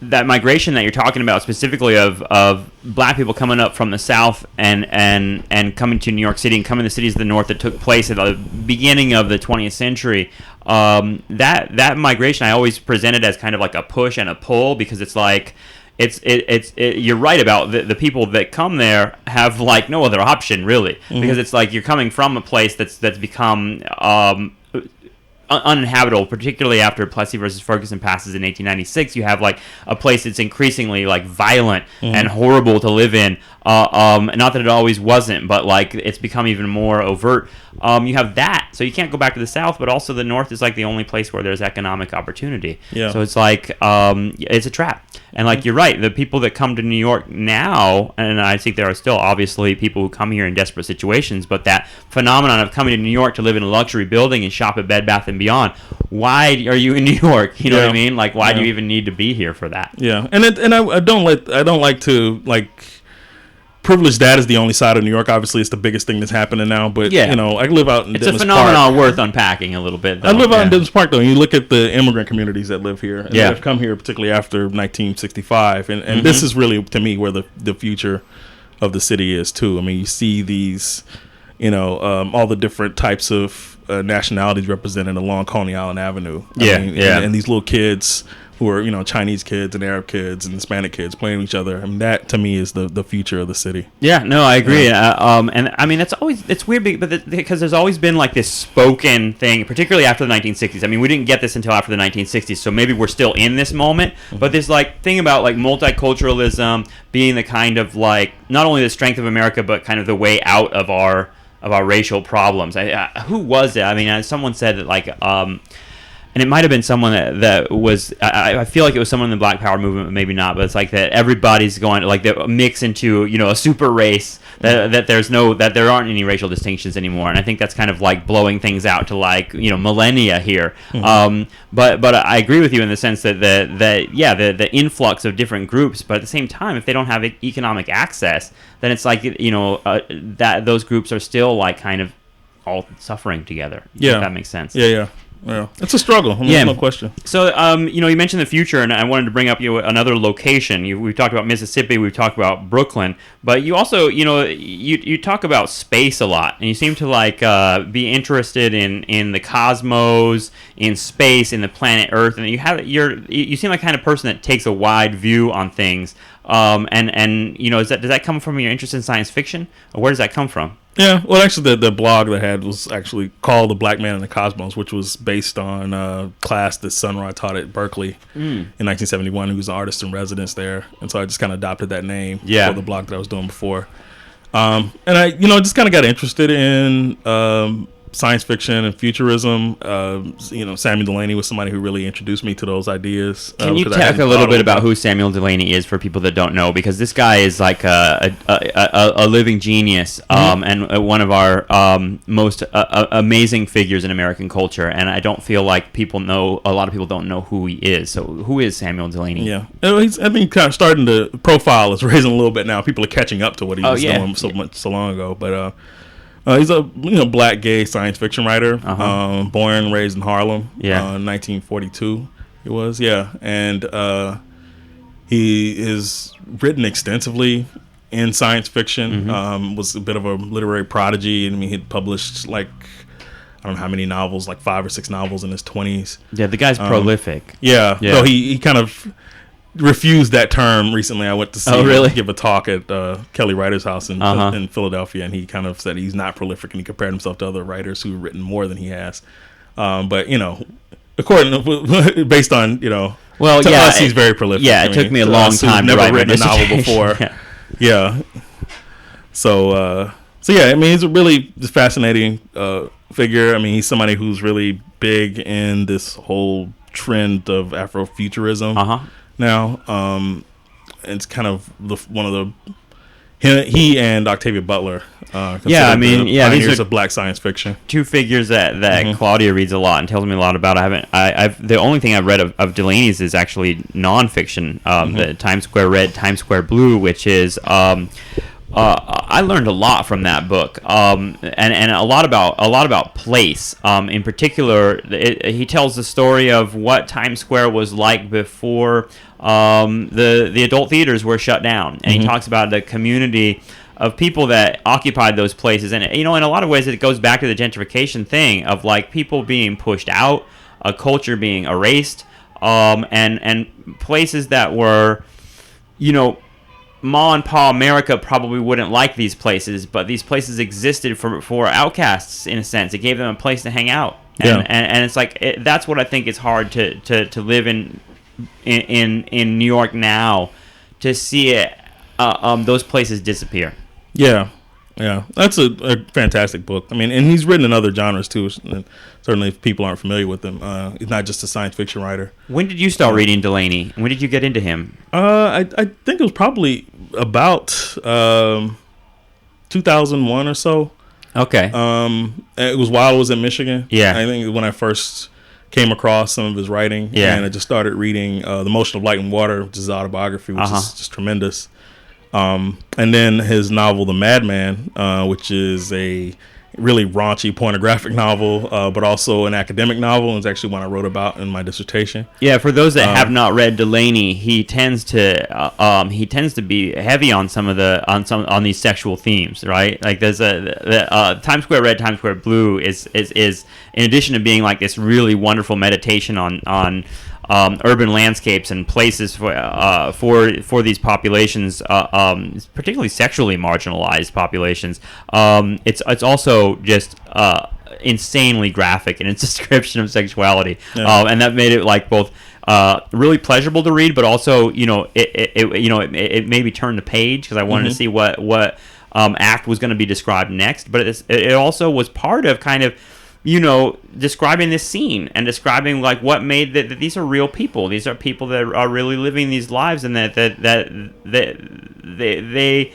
That migration that you're talking about, specifically of black people coming up from the South and coming to New York City and coming to cities of the North, that took place at the beginning of the 20th century, that migration I always presented as kind of like a push and a pull, because it's like you're right about the people that come there have like no other option really, because it's like you're coming from a place that's become uninhabitable, particularly after Plessy versus Ferguson passes in 1896. You have like a place that's increasingly like violent and horrible to live in. Not that it always wasn't, but like it's become even more overt. You have that, so you can't go back to the South, but also the North is like the only place where there's economic opportunity. So it's like it's a trap. And like you're right, the people that come to New York now, and I think there are still obviously people who come here in desperate situations, but that phenomenon of coming to New York to live in a luxury building and shop at Bed Bath & Beyond, why are you in New York? You know what I mean? Like, why do you even need to be here for that? Yeah, and I don't like to like privilege that is the only side of New York. Obviously, it's the biggest thing that's happening now. But I live out in Dennis Park. It's a phenomenon worth unpacking a little bit, though. I live out in Dennis Park, though. And you look at the immigrant communities that live here. And they've come here particularly after 1965. And this is really, to me, where the future of the city is, too. I mean, you see these, all the different types of nationalities represented along Coney Island Avenue. And these little kids who are, Chinese kids and Arab kids and Hispanic kids playing with each other. I mean, that to me is the future of the city. Yeah, no, I agree. And I mean, it's weird because there's always been like this spoken thing, particularly after the 1960s. I mean, we didn't get this until after the 1960s, so maybe we're still in this moment. But this like thing about like multiculturalism being the kind of like not only the strength of America, but kind of the way out of our racial problems. Who was it? I mean, someone said that like. And it might have been someone that was, I feel like it was someone in the Black Power movement, but maybe not. But it's like that everybody's going to like mix into, a super race, that there aren't any racial distinctions anymore. And I think that's kind of like blowing things out to like, millennia here. But I agree with you in the sense that the influx of different groups, but at the same time, if they don't have economic access, then it's like, that those groups are still like kind of all suffering together. If that makes sense. Yeah, it's a struggle. No question. So, you mentioned the future, and I wanted to bring up another location. We've talked about Mississippi, we've talked about Brooklyn, but you also, you talk about space a lot, and you seem to like be interested in the cosmos, in space, in the planet Earth, and you seem like the kind of person that takes a wide view on things. Does that come from your interest in science fiction, or where does that come from? Yeah, well, actually, the blog that I had was actually called The Black Man in the Cosmos, which was based on a class that Sun Ra taught at Berkeley in 1971. He was an artist in residence there, and so I just kind of adopted that name for the blog that I was doing before. And I, just kind of got interested in science fiction and futurism. Samuel Delany was somebody who really introduced me to those ideas. Can you talk a little bit about who Samuel Delany is for people that don't know? Because this guy is like a living genius, and one of our most amazing figures in American culture. And I don't feel like a lot of people don't know who he is. So who is Samuel Delany? Yeah, I think kind of starting to profile is raising a little bit now. People are catching up to what he was doing so long ago, but. He's a black gay science fiction writer, born and raised in Harlem, 1942 it was, and He is written extensively in science fiction. Was a bit of a literary prodigy. I mean, he had published like, I don't know how many novels, like 5 or 6 novels in his 20s. Yeah, the guy's prolific. Yeah. So he kind of refused that term recently. I went to see him give a talk at Kelly Writer's House in Philadelphia, and he kind of said he's not prolific, and he compared himself to other writers who've written more than he has. But according to, based on us, he's very prolific. Yeah, it took me a long time to write written a novel before. Yeah. So yeah, I mean, he's a really fascinating figure. I mean, he's somebody who's really big in this whole trend of Afrofuturism now. And it's kind of one of the he and Octavia Butler. These are of Black science fiction. 2 figures that Claudia reads a lot and tells me a lot about. I've the only thing I've read of Delaney's is actually nonfiction. The Times Square Red, Times Square Blue, which is. I learned a lot from that book, and a lot about place. In particular, he tells the story of what Times Square was like before the adult theaters were shut down, and he talks about the community of people that occupied those places. And in a lot of ways, it goes back to the gentrification thing of like people being pushed out, a culture being erased, and places that were, Ma and Pa America probably wouldn't like these places, but these places existed for outcasts in a sense. It gave them a place to hang out, and it's like that's what I think is hard to live in New York now, to see it those places disappear. Yeah, that's a fantastic book. I mean, and he's written in other genres too. Certainly, if people aren't familiar with him, he's not just a science fiction writer. When did you start reading Delaney? When did you get into him? I think it was probably about 2001 or so. Okay. It was while I was in Michigan. Yeah. I think when I first came across some of his writing. Yeah. And I just started reading The Motion of Light and Water, which is his autobiography, which is just tremendous. And then his novel, The Madman, which is a really raunchy pornographic novel, but also an academic novel, and it's actually one I wrote about in my dissertation. Yeah, for those that have not read Delaney, he tends to be heavy on some of on these sexual themes, right? Like there's Times Square Red, Times Square Blue is in addition to being like this really wonderful meditation on urban landscapes and places for these populations, particularly sexually marginalized populations. It's also just insanely graphic in its description of sexuality, and that made it like both really pleasurable to read, but also it made me turn the page because I wanted to see what act was going to be described next. But it also was part of kind of describing this scene and describing like what made that these are real people. These are people that are really living these lives, and that they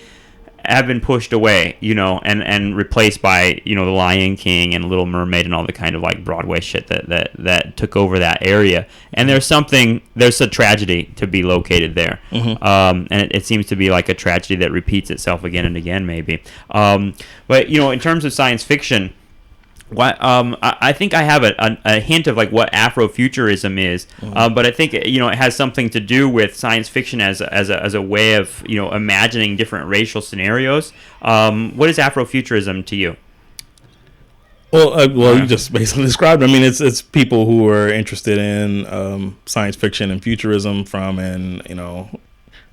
have been pushed away, and replaced by The Lion King and Little Mermaid and all the kind of like Broadway shit that took over that area. And there's a tragedy to be located there, and it seems to be like a tragedy that repeats itself again and again, maybe. But in terms of science fiction. I think I have a hint of like what Afrofuturism is, but I think it has something to do with science fiction as a way of imagining different racial scenarios. What is Afrofuturism to you? Well, you just basically described it. I mean, it's people who are interested in science fiction and futurism from an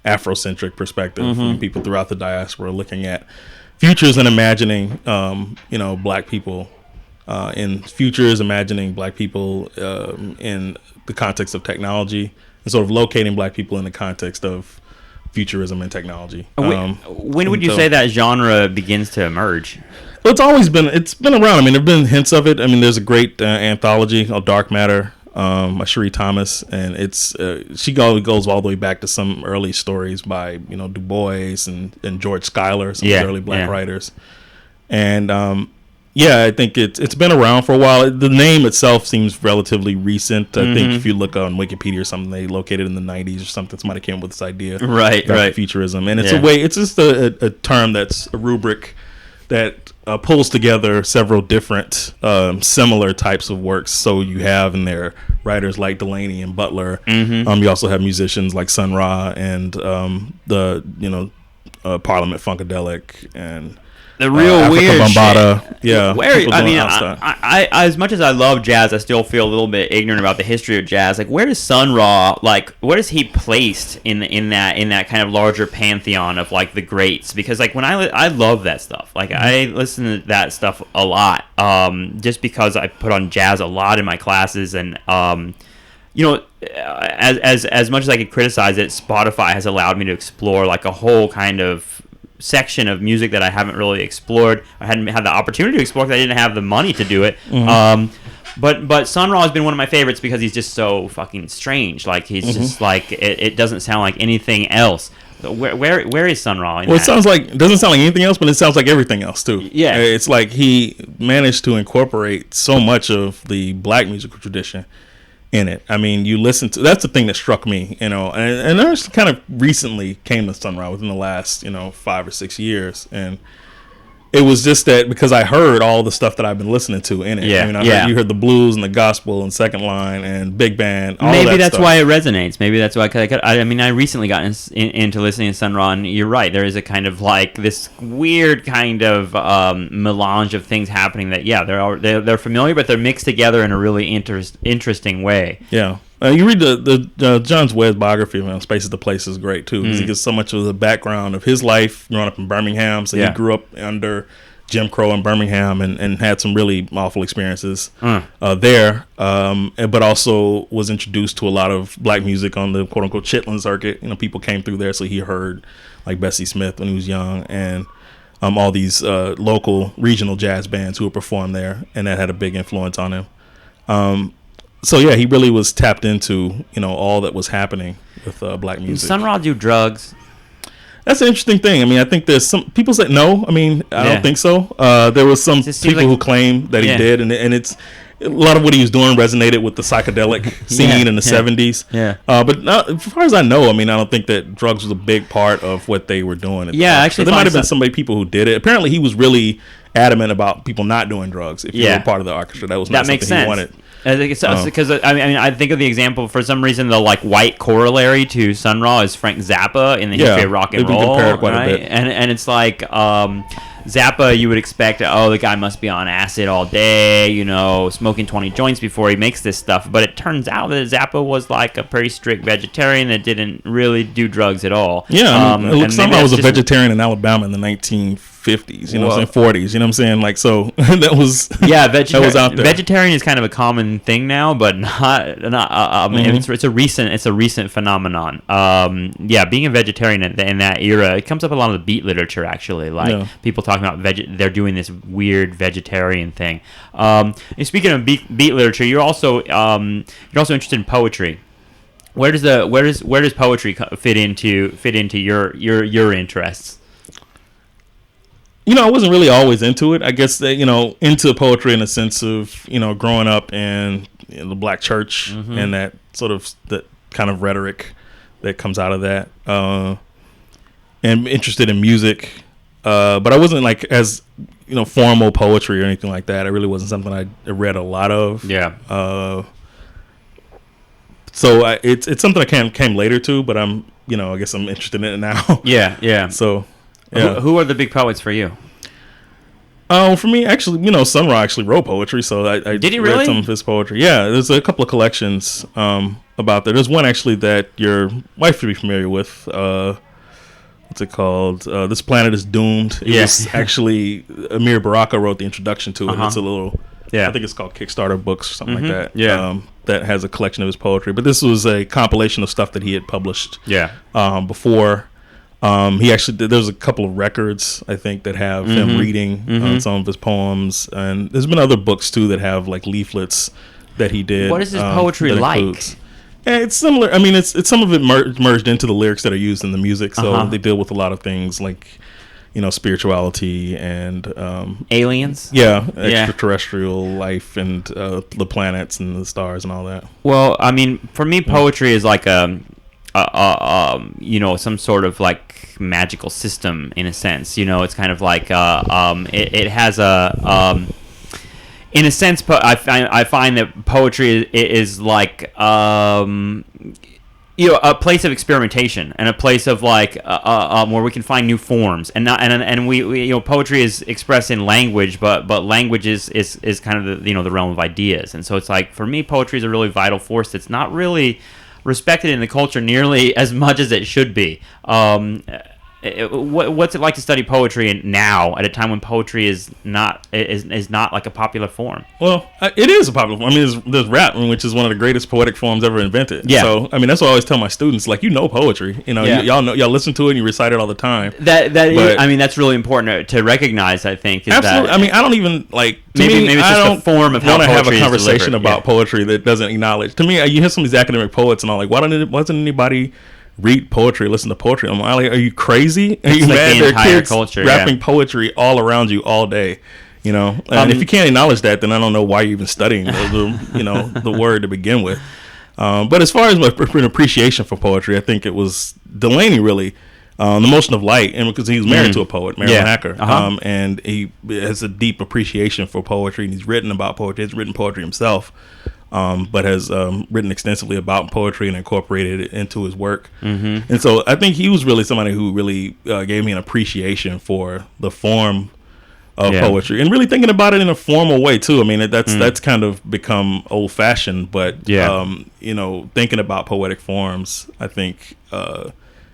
Afrocentric perspective, from people throughout the diaspora looking at futures and imagining Black people. In futures, imagining Black people in the context of technology, and sort of locating Black people in the context of futurism and technology. When would you say that genre begins to emerge? Well, it's been around. I mean, there have been hints of it. I mean, there's a great anthology called Dark Matter by Cherie Thomas, and she goes all the way back to some early stories by Du Bois and George Schuyler, some of the early Black writers, and I think it's been around for a while. The name itself seems relatively recent. I think if you look on Wikipedia or something, they located in the 90s or something. Somebody came up with this idea, right? Futurism, and it's a way. It's just a term that's a rubric that pulls together several different similar types of works. So you have in there writers like Delaney and Butler. You also have musicians like Sun Ra and the Parliament Funkadelic and the real Africa weird Bambaataa. shit. Yeah. I as much as I love jazz, I still feel a little bit ignorant about the history of jazz. Like, where does Sun Ra, like, where is he placed in that kind of larger pantheon of like the greats? Because like when I love that stuff. Like I listen to that stuff a lot. Just because I put on jazz a lot in my classes, and as much as I could criticize it, Spotify has allowed me to explore like a whole kind of section of music that I haven't really explored. I hadn't had the opportunity to explore because I didn't have the money to do it. But Sun Ra has been one of my favorites because he's just so fucking strange. Like he's just like it doesn't sound like anything else. Where is Sun Ra? Well, it doesn't sound like anything else, but it sounds like everything else too. Yeah, it's like he managed to incorporate so much of the black musical tradition in it. I mean, you listen to, that's the thing that struck me, and I just kind of recently came to Sun Ra within the last 5 or 6 years, and it was just that because I heard all the stuff that I've been listening to in it. Yeah, You heard the blues and the gospel and second line and big band. Maybe that's why it resonates. Maybe that's why. I recently got into listening to Sun Ra, and you're right. There is a kind of like this weird kind of melange of things happening that they're familiar, but they're mixed together in a really interesting way. Yeah. You read the John Webb's biography of him, Spaces to Place is great too, because he gives so much of the background of his life growing up in Birmingham. So he grew up under Jim Crow in Birmingham and had some really awful experiences there, but also was introduced to a lot of black music on the quote unquote Chitlin circuit. People came through there, so he heard like Bessie Smith when he was young, and all these local regional jazz bands who would perform there, and that had a big influence on him. So yeah, he really was tapped into all that was happening with black music. Did Sun Ra do drugs? That's an interesting thing. I mean, I think there's some people said no. I mean, I don't think so. There was some people who claim that he did, and it's a lot of what he was doing resonated with the psychedelic scene in the 70s. Yeah. But not, as far as I know, I mean, I don't think that drugs was a big part of what they were doing. Actually, there might have been people who did it. Apparently, he was really adamant about people not doing drugs if you were part of the orchestra. That was not something he wanted. Because I think of the example, for some reason the like white corollary to Sun Ra is Frank Zappa in the history of rock and roll, right? And it's like Zappa, you would expect, the guy must be on acid all day, smoking 20 joints before he makes this stuff. But it turns out that Zappa was like a pretty strict vegetarian that didn't really do drugs at all. Yeah, somehow was a vegetarian in Alabama in the 1950s, 40s, you know what I'm saying? Like, so that was that was out there. Vegetarian is kind of a common thing now, but not it's a recent phenomenon. Being a vegetarian in that era, it comes up a lot of the beat literature actually, like people talking about they're doing this weird vegetarian thing. And speaking of beat literature, you're also interested in poetry. Where does poetry fit into your interests? I wasn't really always into it. I guess that, into poetry in the sense of, growing up in the black church and that sort of that kind of rhetoric that comes out of that, and interested in music. But I wasn't like as, formal poetry or anything like that. It really wasn't something I read a lot of. Yeah. So it's something I came later to, but I'm, I guess I'm interested in it now. Yeah. So. Yeah. Who are the big poets for you? For me, actually, Sun Ra actually wrote poetry, so I did he read really? some of his poetry. Yeah, there's a couple of collections about that. There's one actually that your wife should be familiar with. What's it called? This Planet is Doomed. Yes. Actually, Amir Baraka wrote the introduction to it. It's a little, I think it's called Kickstarter Books or something like that. Yeah. That has a collection of his poetry. But this was a compilation of stuff that he had published before. There's a couple of records, I think, that have him reading some of his poems. And there's been other books, too, that have, like, leaflets that he did. What is his poetry like? It's similar. I mean, it's some of it merged into the lyrics that are used in the music. So they deal with a lot of things like, spirituality and aliens. Yeah, extraterrestrial life and the planets and the stars and all that. Well, I mean, for me, poetry is like some sort of like magical system in a sense. It's kind of like it has a in a sense, I find that poetry is like a place of experimentation and a place of like where we can find new forms and we poetry is expressed in language, but language is kind of the realm of ideas, and so it's like for me poetry is a really vital force that's not really respected in the culture nearly as much as it should be. What's it like to study poetry now at a time when poetry is not like a popular form? Well, it is a popular form. I mean, there's rap, which is one of the greatest poetic forms ever invented. Yeah. So, I mean, that's what I always tell my students. Like, poetry. Y'all know, y'all listen to it and you recite it all the time. That's really important to recognize. I think. Absolutely. I mean, I don't even like. Maybe it's just a form of how poetry is delivered. I don't have a conversation about poetry that doesn't acknowledge. To me, you hear some of these academic poets and all like, wasn't anybody read poetry, listen to poetry? I'm like, are you crazy? Are you mad? There are kids rapping poetry all around you all day, And if you can't acknowledge that, then I don't know why you're even studying the word to begin with. But as far as my appreciation for poetry, I think it was Delaney really, The Motion of Light, and because he was married to a poet, Marilyn Hacker, and he has a deep appreciation for poetry, and he's written about poetry. He's written poetry himself. But has written extensively about poetry and incorporated it into his work. Mm-hmm. And so I think he was really somebody who really gave me an appreciation for the form of poetry and really thinking about it in a formal way too. I mean, that's kind of become old fashioned, but thinking about poetic forms, I think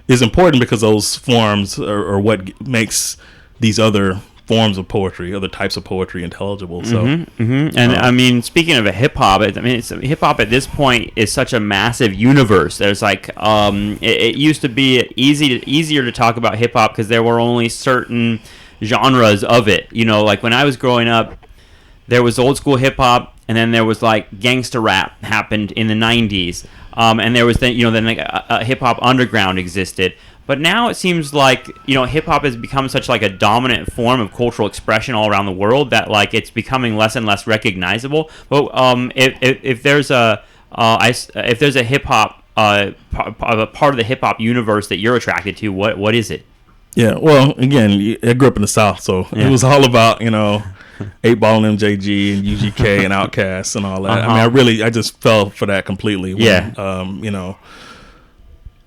is important because those forms are what makes these other forms of poetry, other types of poetry intelligible. So, and I mean, speaking of a hip hop, hip hop at this point is such a massive universe. There's like, it used to be easier to talk about hip hop because there were only certain genres of it. Like when I was growing up, there was old school hip hop, and then there was like gangster rap happened in the '90s, and there was then like a hip hop underground existed. But now it seems like, hip hop has become such like a dominant form of cultural expression all around the world that like it's becoming less and less recognizable. But if there's a hip hop part of the hip hop universe that you're attracted to, what is it? Yeah, well, again, I grew up in the South, so it was all about 8 Ball and MJG and UGK and Outkast and all that. I mean, I just fell for that completely. When,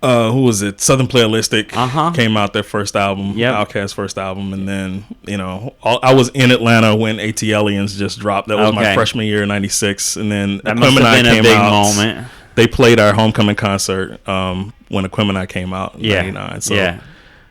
who was it? Southern Playalistic came out, their first album, Outkast's first album, and then I was in Atlanta when ATLians just dropped. That was my freshman year in '96, and then Aquemini came out. Moment. They played our homecoming concert when Aquemini came out in '99. So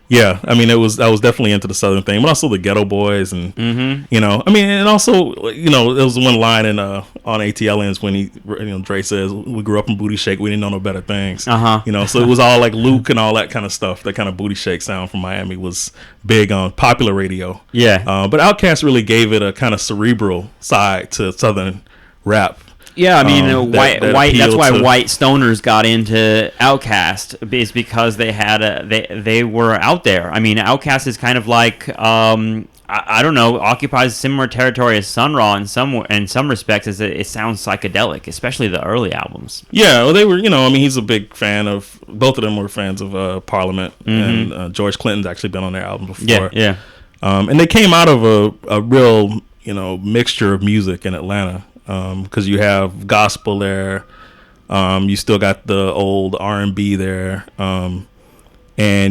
yeah, I mean, I was definitely into the Southern thing, but also the Ghetto Boys, and I mean, and also there was one line in on ATLians when Dre says, "We grew up in Booty Shake, we didn't know no better things." So it was all like Luke and all that kind of stuff. That kind of Booty Shake sound from Miami was big on popular radio. But Outkast really gave it a kind of cerebral side to Southern rap. Yeah, I mean, that's why white stoners got into Outkast, is because they were out there. I mean, Outkast is kind of like I don't know, occupies similar territory as Sun Ra in some respects, as it sounds psychedelic, especially the early albums. Yeah, well, they were, I mean, he's a big fan of, both of them were fans of Parliament, and George Clinton's actually been on their album before. Yeah. And they came out of a real, mixture of music in Atlanta. Because you have gospel there, you still got the old R&B there, and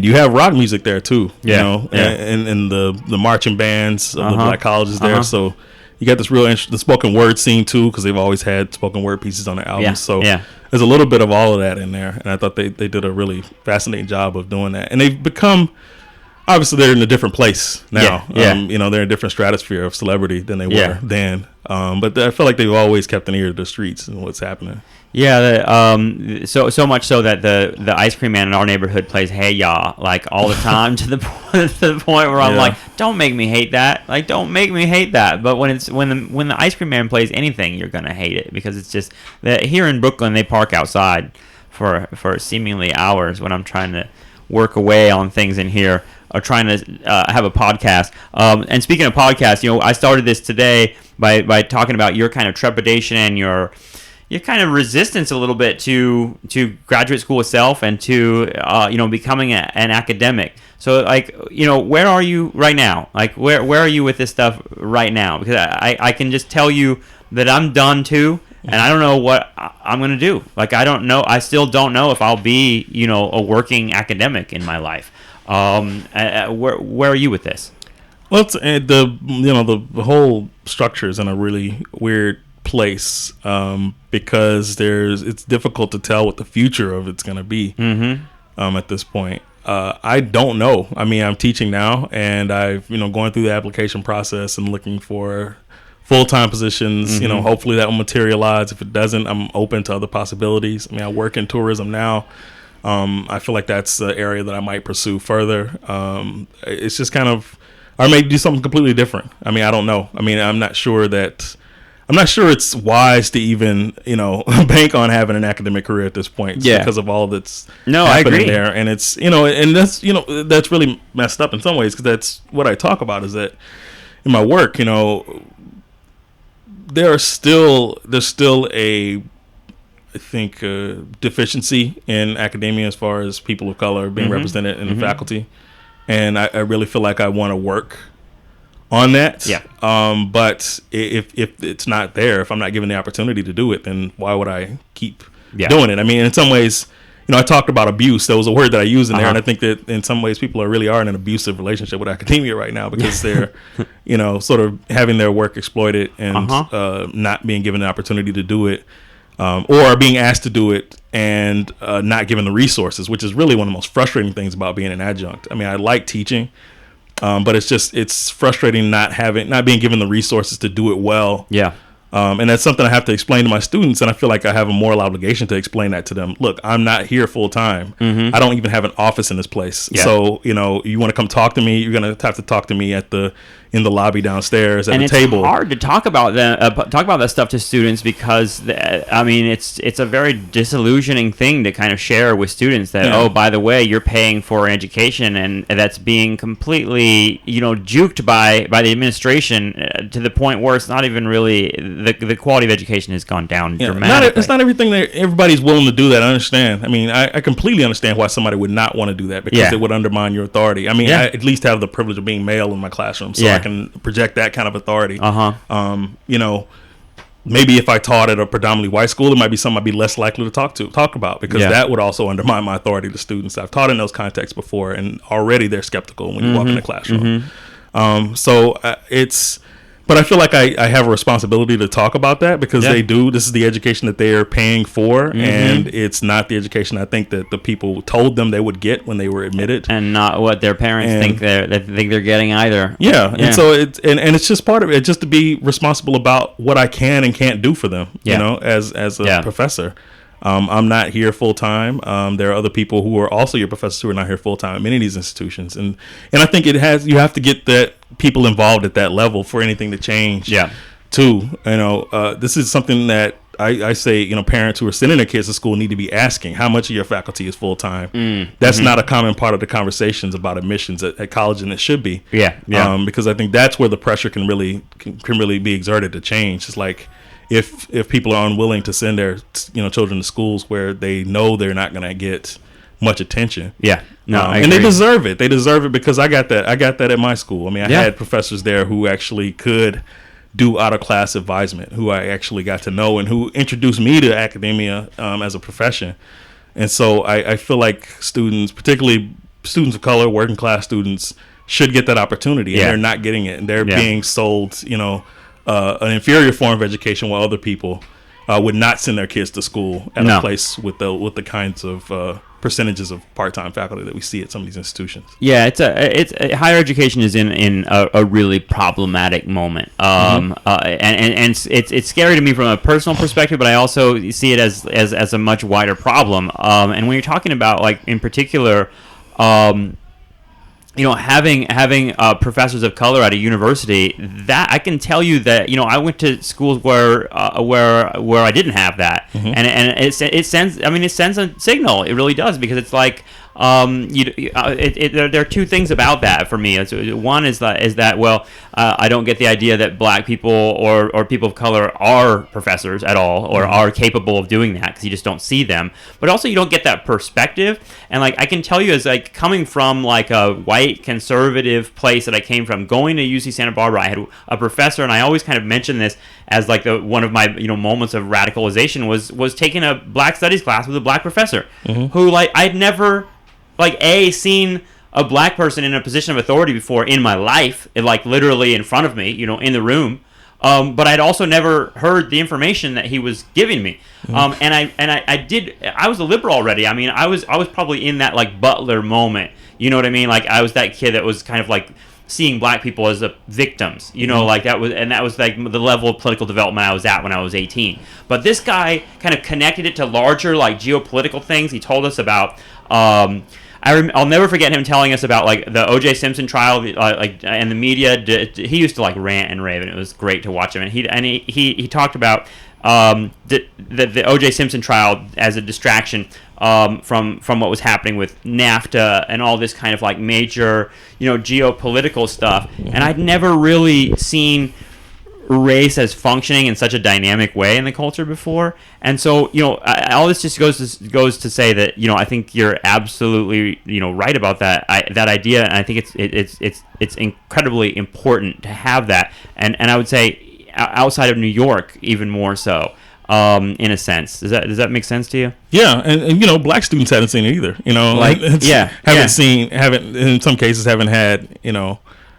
you have rock music there too. And the marching bands of the black colleges there. So you got this real the spoken word scene too, because they've always had spoken word pieces on their albums. So there's a little bit of all of that in there, and I thought they did a really fascinating job of doing that. And they've become, obviously, they're in a different place now. They're in a different stratosphere of celebrity than they were then. But I feel like they've always kept an ear to the streets and what's happening. Yeah, so much so that the ice cream man in our neighborhood plays "Hey Ya" like all the time to the point where I'm like, don't make me hate that. Like, don't make me hate that. But when the ice cream man plays anything, you're gonna hate it, because it's just that here in Brooklyn they park outside for seemingly hours when I'm trying to work away on things in here, or trying to have a podcast. And speaking of podcasts, I started this today by talking about your kind of trepidation and your your kind of resistance a little bit to graduate school itself and to becoming an academic. So like, where are you right now? Like where are you with this stuff right now? Because I can just tell you that I'm done too, and I don't know what I'm going to do. Like I don't know. I still don't know if I'll be a working academic in my life. Where are you with this? Well, it's, the whole structure is in a really weird place because it's difficult to tell what the future of it's going to be at this point. I don't know. I mean, I'm teaching now, and I've going through the application process and looking for full-time positions. Hopefully that will materialize. If it doesn't, I'm open to other possibilities. I mean, I work in tourism now. I feel like that's the area that I might pursue further. It's just kind of, or maybe do something completely different. I mean, I don't know. I mean, I'm not sure it's wise to even, bank on having an academic career at this point. Yeah. Because of all that's happening there. And it's, and that's really messed up in some ways, because that's what I talk about, is that in my work, there's still a, I think, deficiency in academia as far as people of color being represented in the faculty. And I really feel like I want to work on that. Yeah. But if it's not there, if I'm not given the opportunity to do it, then why would I keep doing it? I mean, in some ways, I talked about abuse. That was a word that I used in there. And I think that in some ways people really are in an abusive relationship with academia right now, because they're, sort of having their work exploited and not being given the opportunity to do it. Or being asked to do it and not given the resources, which is really one of the most frustrating things about being an adjunct. I mean, I like teaching, but it's frustrating not being given the resources to do it well. Yeah. And that's something I have to explain to my students, and I feel like I have a moral obligation to explain that to them. Look, I'm not here full time. I don't even have an office in this place. Yeah. So, you want to come talk to me, you're going to have to talk to me in the lobby downstairs at the table. And it's hard to talk about that stuff to students, because it's a very disillusioning thing to kind of share with students that, oh, by the way, you're paying for an education, and that's being completely juked by the administration to the point where it's not even really the quality of education has gone down dramatically. It's not everything that everybody's willing to do that. I understand. I mean, I completely understand why somebody would not want to do that, because it would undermine your authority. I mean, I at least have the privilege of being male in my classroom, so I can project that kind of authority. Maybe if I taught at a predominantly white school, it might be something I'd be less likely to talk about, because that would also undermine my authority to students. I've taught in those contexts before, and already they're skeptical when you walk in the classroom. But I feel like I have a responsibility to talk about that, because they do. This is the education that they are paying for, and it's not the education I think that the people told them they would get when they were admitted, and not what their parents think they're getting either. Yeah. And so it's just part of it, just to be responsible about what I can and can't do for them. As a professor. I'm not here full time. There are other people who are also your professors who are not here full time at many of these institutions, and I think you have to get that people involved at that level for anything to change. Yeah. Too, this is something that I say, parents who are sending their kids to school need to be asking, how much of your faculty is full time? That's not a common part of the conversations about admissions at college, and it should be. Yeah. Because I think that's where the pressure can really be exerted to change. It's like, if people are unwilling to send their children to schools where they know they're not going to get much attention. Yeah. No, and they deserve it. They deserve it, because I got that at my school. I mean, I had professors there who actually could do out of class advisement, who I actually got to know, and who introduced me to academia as a profession. And so I feel like students, particularly students of color, working class students, should get that opportunity, and they're not getting it, and they're being sold, an inferior form of education, while other people would not send their kids to school at a place with the kinds of percentages of part-time faculty that we see at some of these institutions. Yeah, higher education is in a really problematic moment, and it's scary to me from a personal perspective, but I also see it as a much wider problem. And when you're talking about, like, in particular, having professors of color at a university, that I can tell you that I went to schools where I didn't have that, and it sends a signal. It really does, because it's like, There are two things about that for me. One is that well, I don't get the idea that black people or people of color are professors at all or are capable of doing that, because you just don't see them. But also you don't get that perspective. And like I can tell you, as like coming from like a white conservative place that I came from, going to UC Santa Barbara, I had a professor, and I always kind of mention this as like one of my moments of radicalization was taking a black studies class with a black professor who like I'd never seen a black person in a position of authority before in my life, like literally in front of me, in the room. But I'd also never heard the information that he was giving me. And I was a liberal already. I mean, I was probably in that like Butler moment. You know what I mean? Like I was that kid that was kind of like seeing black people as victims, like that was like the level of political development I was at when I was 18. But this guy kind of connected it to larger like geopolitical things. He told us about, I'll never forget him telling us about like the O.J. Simpson trial, and the media. He used to like rant and rave, and it was great to watch him. And he talked about the O.J. Simpson trial as a distraction from what was happening with NAFTA and all this kind of like major geopolitical stuff. And I'd never really seen race as functioning in such a dynamic way in the culture before. And so all this just goes to say that I think you're absolutely right about that idea, and I think it's incredibly important to have that, and I would say outside of New York even more so, in a sense. Does that make sense to you? Yeah, and black students haven't seen it either. Haven't in some cases haven't had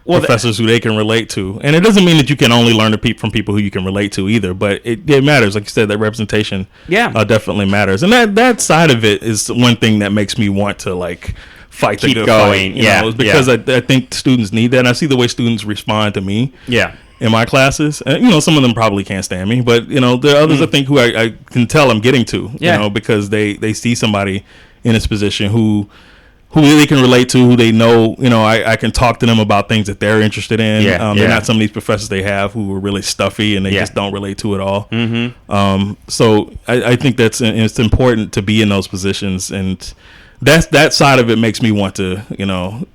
professors who they can relate to. And it doesn't mean that you can only learn from people who you can relate to either, but it matters. Like you said, that representation definitely matters. And that side of it is one thing that makes me want to like fight the good fight. Because I think students need that. And I see the way students respond to me in my classes. And, some of them probably can't stand me, but there are others I think who I can tell I'm getting to, because they see somebody in this position who they can relate to, who they know, I can talk to them about things that they're interested in. They're not some of these professors they have who are really stuffy and they just don't relate to it all. So I think it's important to be in those positions, and that side of it makes me want to,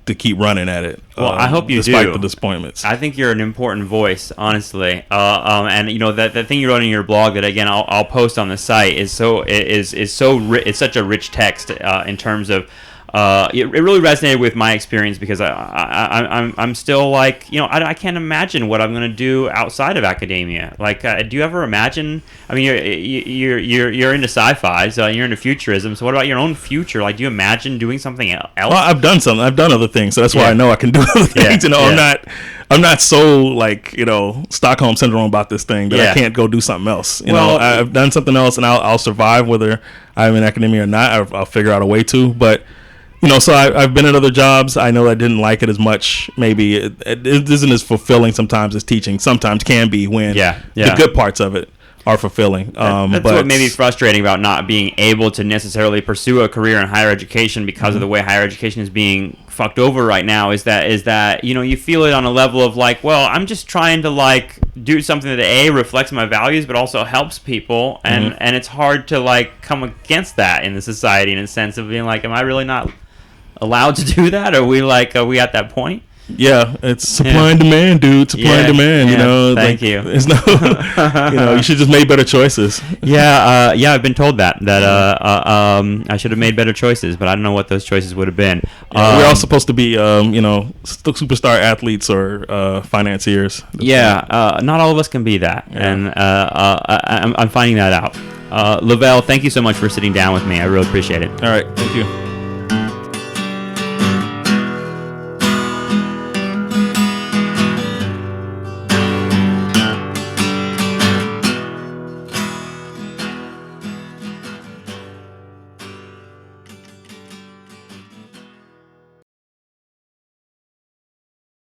to keep running at it. Well, I hope you despite do. The disappointments. I think you're an important voice, honestly. And that thing you wrote in your blog that again I'll post on the site is such a rich text in terms of. It really resonated with my experience, because I'm still like, I can't imagine what I'm going to do outside of academia. Like, do you ever imagine? I mean, you're into sci-fi, so you're into futurism. So what about your own future? Like, do you imagine doing something else? Well, I've done something. I've done other things, so that's why I know I can do other things. I'm not so like Stockholm syndrome about this thing that I can't go do something else. I've done something else, and I'll survive whether I'm in academia or not. I'll figure out a way to, but. So I've been at other jobs. I know I didn't like it as much. Maybe it isn't as fulfilling sometimes as teaching. Sometimes can be when the good parts of it are fulfilling. That's what may be frustrating about not being able to necessarily pursue a career in higher education because of the way higher education is being fucked over right now. Is that you feel it on a level of like, well, I'm just trying to like do something that reflects my values, but also helps people, and it's hard to like come against that in the society in a sense of being like, am I really not allowed to do that? Are we at that point? Yeah, it's supply and demand, dude. Supply and demand. Thank you. There's no, you should just make better choices. I've been told that I should have made better choices, but I don't know what those choices would have been. We're all supposed to be, superstar athletes or financiers. Not all of us can be that, and I'm finding that out. Lavelle, thank you so much for sitting down with me. I really appreciate it. All right, thank you.